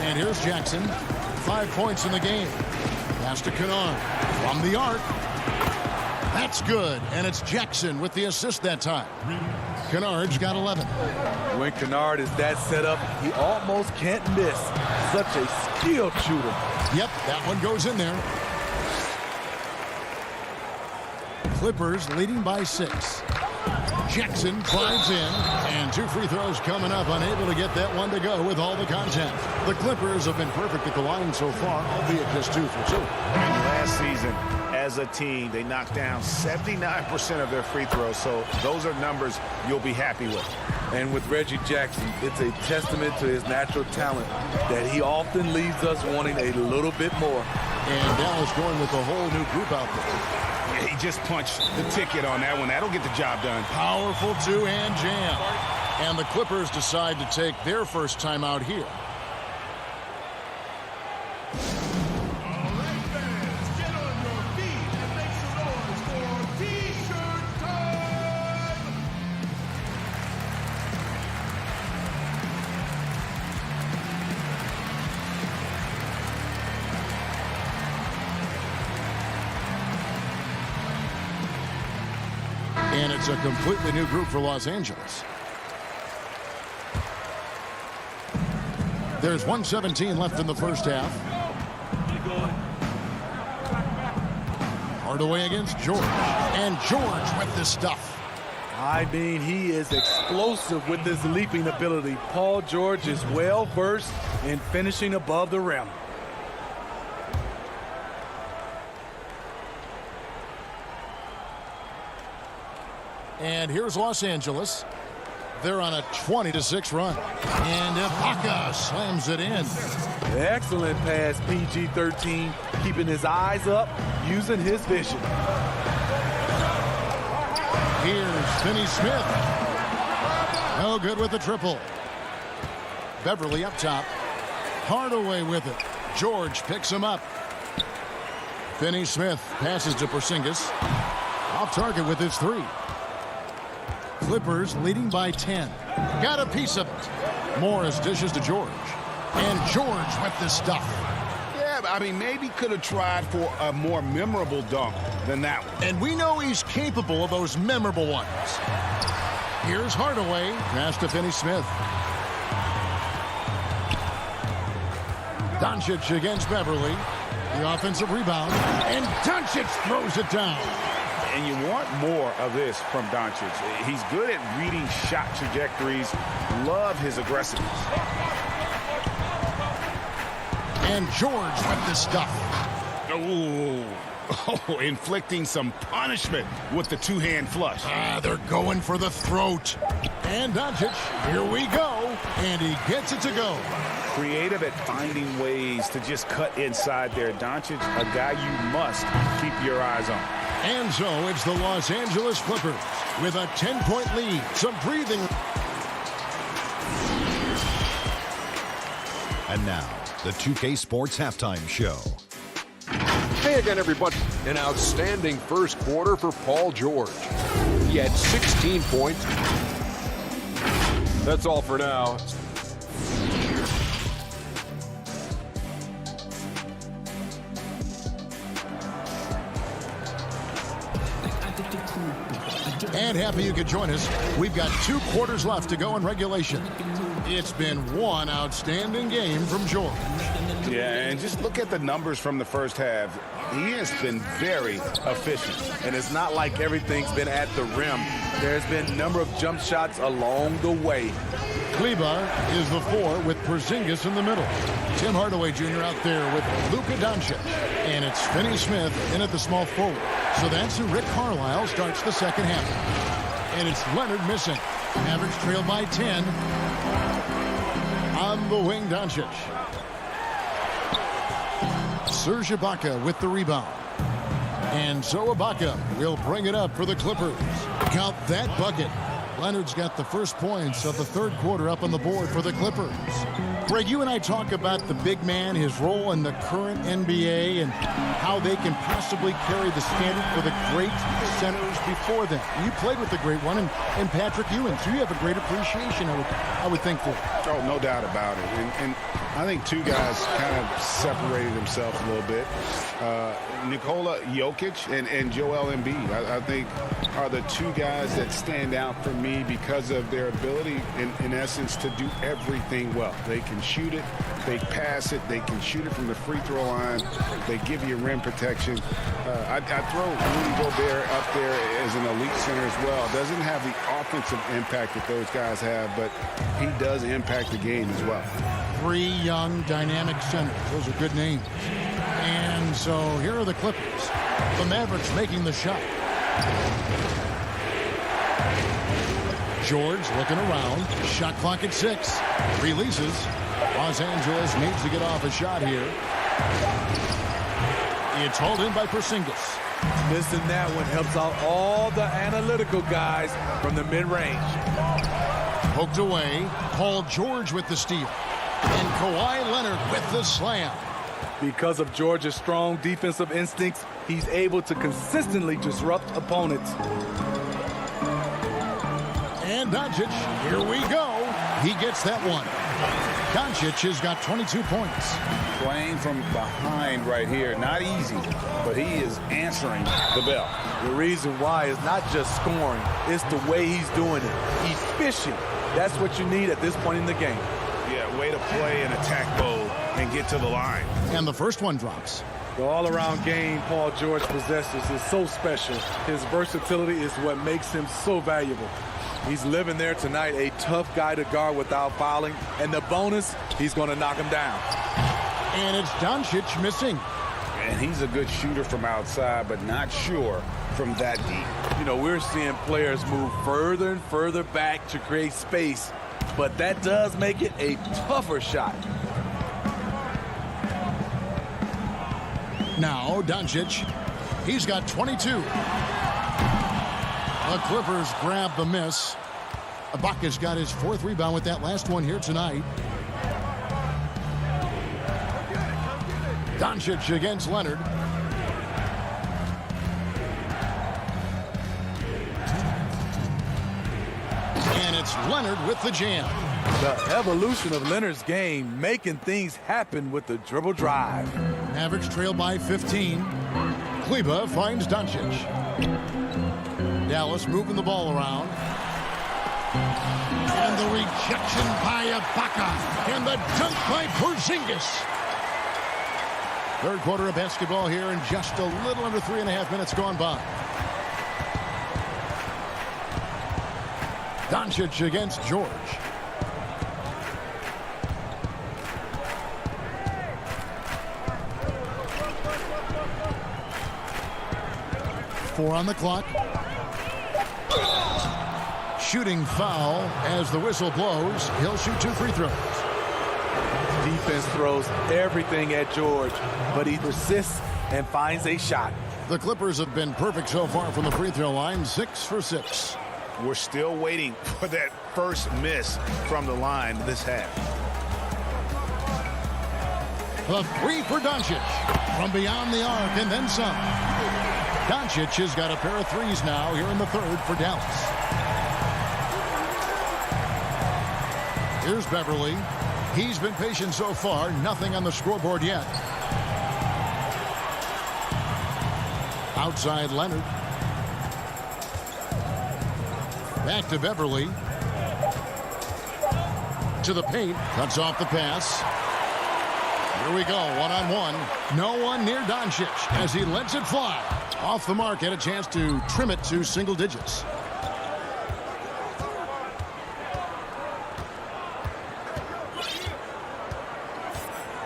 And here's Jackson. 5 points in the game. Pass to Kennard from the arc. That's good. And it's Jackson with the assist that time. Kennard's got 11. When Kennard is that set up, he almost can't miss. Such a skilled shooter. Yep, that one goes in there. Clippers leading by 6. Jackson drives in, and 2 free throws coming up, unable to get that one to go with all the contact. The Clippers have been perfect at the line so far, albeit just 2 for 2. And last season, as a team, they knocked down 79% of their free throws, so those are numbers you'll be happy with. And with Reggie Jackson, it's a testament to his natural talent that he often leaves us wanting a little bit more. And Dallas going with a whole new group out there. Yeah, he just punched the ticket on that one. That'll get the job done. Powerful two-hand jam. And the Clippers decide to take their first timeout here. And it's a completely new group for Los Angeles. There's 1:17 left in the first half. Hardaway against George. And George with the stuff. I mean, he is explosive with his leaping ability. Paul George is well versed in finishing above the rim. And here's Los Angeles. They're on a 20-6 run. And Ibaka slams it in. Excellent pass, PG-13, keeping his eyes up, using his vision. Here's Finney-Smith. No good with the triple. Beverly up top. Hardaway with it. George picks him up. Finney-Smith passes to Porzingis. Off target with his 3. Clippers leading by 10. Got a piece of it. Morris dishes to George. And George with the stuff. Yeah, I mean, maybe could have tried for a more memorable dunk than that one. And we know he's capable of those memorable ones. Here's Hardaway. Pass to Finney-Smith. Doncic against Beverly. The offensive rebound. And Doncic throws it down. And you want more of this from Doncic. He's good at reading shot trajectories. Love his aggressiveness. And George with the stuff. Oh, inflicting some punishment with the two-hand flush. They're going for the throat. And Doncic, here we go. And he gets it to go. Creative at finding ways to just cut inside there. Doncic, a guy you must keep your eyes on. And so it's the Los Angeles Clippers with a 10-point lead. Some breathing. And now, the 2K Sports Halftime Show. Hey again, everybody. An outstanding first quarter for Paul George. He had 16 points. That's all for now. And happy you could join us. We've got 2 quarters left to go in regulation. It's been one outstanding game from George. Yeah, and just look at the numbers from the first half. He has been very efficient. And it's not like everything's been at the rim. There's been a number of jump shots along the way. Kleber is the 4 with Porzingis in the middle. Tim Hardaway Jr. out there with Luka Doncic. And it's Finney Smith in at the small forward. So that's who Rick Carlisle starts the second half. And it's Leonard missing. Mavericks trail by 10. On the wing, Doncic. Serge Ibaka with the rebound. And so Ibaka will bring it up for the Clippers. Count that bucket. Leonard's got the first points of the third quarter up on the board for the Clippers. Greg, you and I talk about the big man, his role in the current NBA, and how they can possibly carry the standard for the great centers before them. You played with the great one, and Patrick Ewing, so you have a great appreciation, I would think, for it. Oh, no doubt about it. And I think two guys kind of separated themselves a little bit. Nikola Jokic and Joel Embiid, I think, are the two guys that stand out for me because of their ability, in essence, to do everything well. They can shoot it, they pass it, they can shoot it from the free throw line, they give you rim protection. I throw Rudy Gobert up there as an elite center as well. Doesn't have the offensive impact that those guys have, but he does impact the game as well. Three young, dynamic centers. Those are good names. And so here are the Clippers. The Mavericks making the shot. George looking around. Shot clock at 6. Releases. Los Angeles needs to get off a shot here. It's hauled in by Porzingis. Missing that one helps out all the analytical guys from the mid-range. Poked away. Paul George with the steal. And Kawhi Leonard with the slam. Because of George's strong defensive instincts, he's able to consistently disrupt opponents. And Doncic, here we go. He gets that one. Doncic has got 22 points. Playing from behind right here, not easy, but he is answering the bell. The reason why is not just scoring, it's the way he's doing it. He's fishing. That's what you need at this point in the game. Yeah, way to play an attack mode and get to the line. And the first one drops. The all-around game Paul George possesses is so special. His versatility is what makes him so valuable. He's living there tonight, a tough guy to guard without fouling. And the bonus, he's going to knock him down. And it's Doncic missing. And he's a good shooter from outside, but not sure from that deep. You know, we're seeing players move further and further back to create space, but that does make it a tougher shot. Now Doncic, he's got 22. The Clippers grab the miss. Ibaka's got his fourth rebound with that last one here tonight. Doncic against Leonard. And it's Leonard with the jam. The evolution of Leonard's game, making things happen with the dribble drive. Mavericks trail by 15. Kleba finds Doncic. Dallas moving the ball around. And the rejection by Ibaka. And the dunk by Porzingis. Third quarter of basketball here, and just a little under 3.5 minutes gone by. Doncic against George. Four on the clock. Shooting foul as the whistle blows. He'll shoot 2 free throws. Defense throws everything at George, but he persists and finds a shot. The Clippers have been perfect so far from the free throw line, 6 for 6. We're still waiting for that first miss from the line this half. The 3 for Doncic from beyond the arc and then some. Doncic has got a pair of threes now here in the third for Dallas. Here's Beverly. He's been patient so far. Nothing on the scoreboard yet. Outside Leonard. Back to Beverly. To the paint. Cuts off the pass. Here we go. One-on-one. No one near Doncic as he lets it fly. Off the mark. Had a chance to trim it to single digits.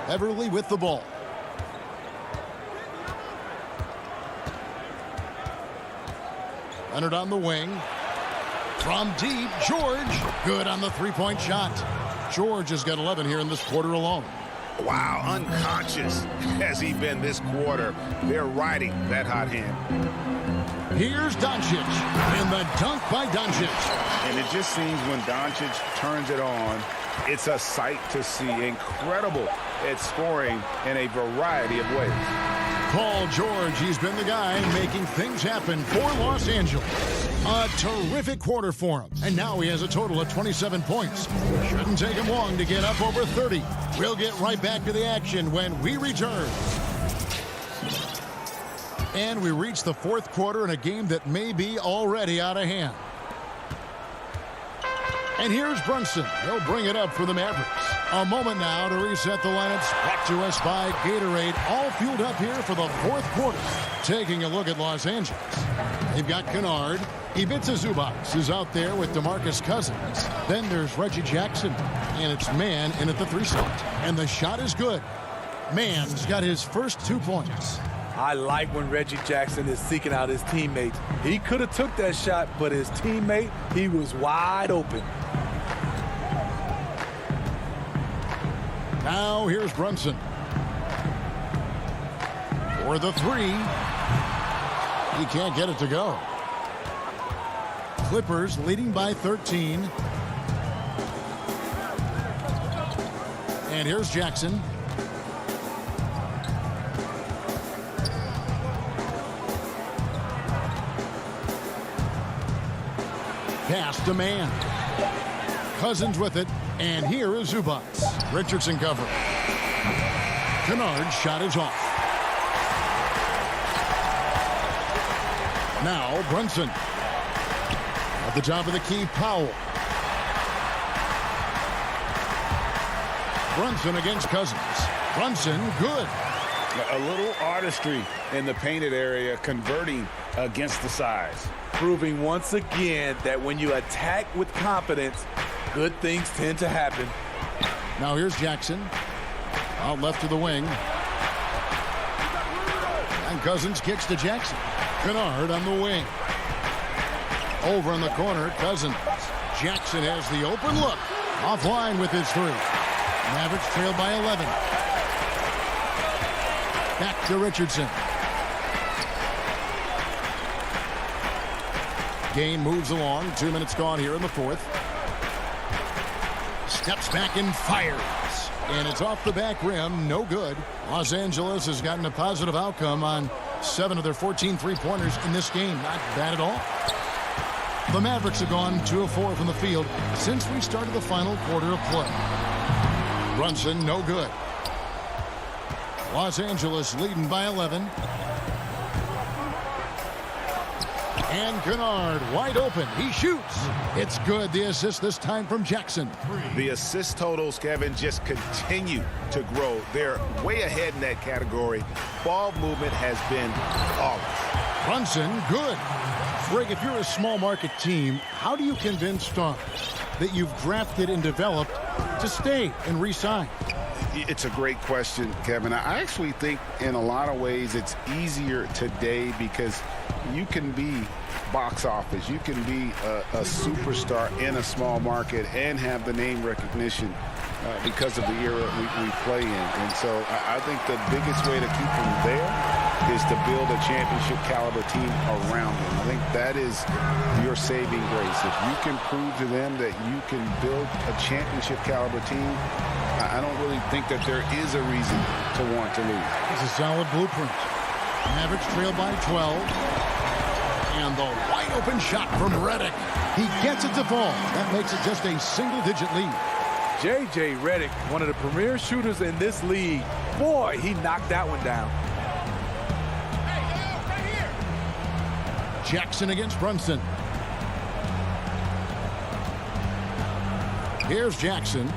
Everly with the ball. Leonard on the wing. From deep, George. Good on the three-point shot. George has got 11 here in this quarter alone. Wow, unconscious has he been this quarter. They're riding that hot hand. Here's Doncic, and the dunk by Doncic. And it just seems when Doncic turns it on, it's a sight to see. Incredible at scoring in a variety of ways. Paul George, he's been the guy making things happen for Los Angeles. A terrific quarter for him. And now he has a total of 27 points. Shouldn't take him long to get up over 30. We'll get right back to the action when we return. And we reach the fourth quarter in a game that may be already out of hand. And here's Brunson. He'll bring it up for the Mavericks. A moment now to reset the lineups. Brought to us by Gatorade. All fueled up here for the fourth quarter. Taking a look at Los Angeles. They've got Kennard. Ivica Zubac is out there with DeMarcus Cousins. Then there's Reggie Jackson. And it's Mann in at the 3 slot. And the shot is good. Mann's got his first 2 points. I like when Reggie Jackson is seeking out his teammates. He could have took that shot, but his teammate, he was wide open. Now here's Brunson. For the 3. He can't get it to go. Clippers leading by 13. And here's Jackson. Pass to Mann. Cousins with it. And here is Zubac. Richardson cover. Kennard's shot is off. Now Brunson. At the top of the key, Powell. Brunson against Cousins. Brunson, good. A little artistry in the painted area, converting against the size. Proving once again that when you attack with confidence, good things tend to happen. Now here's Jackson. Out left to the wing. And Cousins kicks to Jackson. Kennard on the wing. Over in the corner, Cousins. Jackson has the open look. Offline with his 3. Mavericks trail by 11. Back to Richardson. Game moves along. 2 minutes gone here in the fourth. Steps back and fires. And it's off the back rim. No good. Los Angeles has gotten a positive outcome on 7 of their 14 three-pointers in this game. Not bad at all. The Mavericks have gone 2 of 4 from the field since we started the final quarter of play. Brunson, no good. Los Angeles leading by 11. And Kennard wide open. He shoots. It's good. The assist this time from Jackson. The assist totals, Kevin, just continue to grow. They're way ahead in that category. Ball movement has been flawless. Brunson, good. Greg, if you're a small market team, how do you convince stars that you've drafted and developed to stay and re-sign? It's a great question, Kevin. I actually think in a lot of ways it's easier today because you can be box office. You can be a superstar in a small market and have the name recognition because of the era we play in. And so I think the biggest way to keep them there is to build a championship caliber team around them. I think that is your saving grace. If you can prove to them that you can build a championship caliber team, I don't really think that there is a reason to want to lose. It's a solid blueprint. Mavericks trail by 12. And the wide open shot from Redick. He gets it to fall. That makes it just a single-digit lead. J.J. Redick, one of the premier shooters in this league. Boy, he knocked that one down. Jackson against Brunson. Here's Jackson.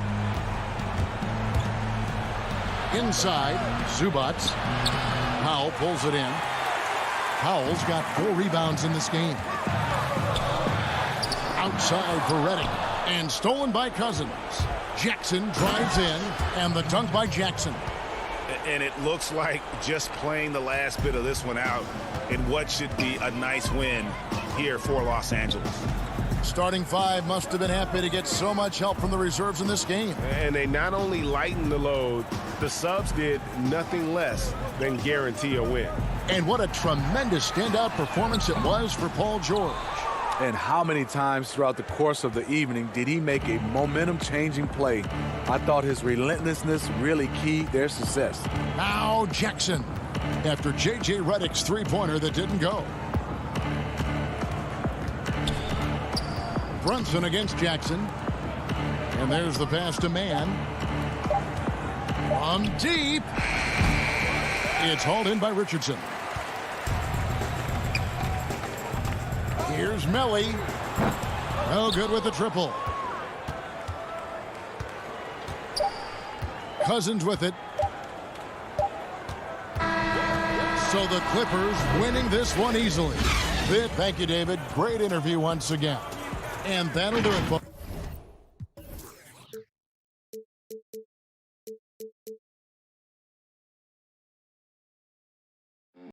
Inside, Zubac. Powell pulls it in. Powell's got 4 rebounds in this game. Outside for Redick. And stolen by Cousins. Jackson drives in. And the dunk by Jackson. And it looks like just playing the last bit of this one out in what should be a nice win here for Los Angeles. Starting five must have been happy to get so much help from the reserves in this game. And they not only lightened the load, the subs did nothing less than guarantee a win. And what a tremendous standout performance it was for Paul George. And how many times throughout the course of the evening did he make a momentum-changing play? I thought his relentlessness really keyed their success. Now Jackson, after J.J. Redick's three-pointer that didn't go. Brunson against Jackson. And there's the pass to Mann. From deep. It's hauled in by Richardson. Here's Melly. No good with the triple. Cousins with it. So the Clippers winning this one easily. Thank you, David. Great interview once again. And that'll do it, folks.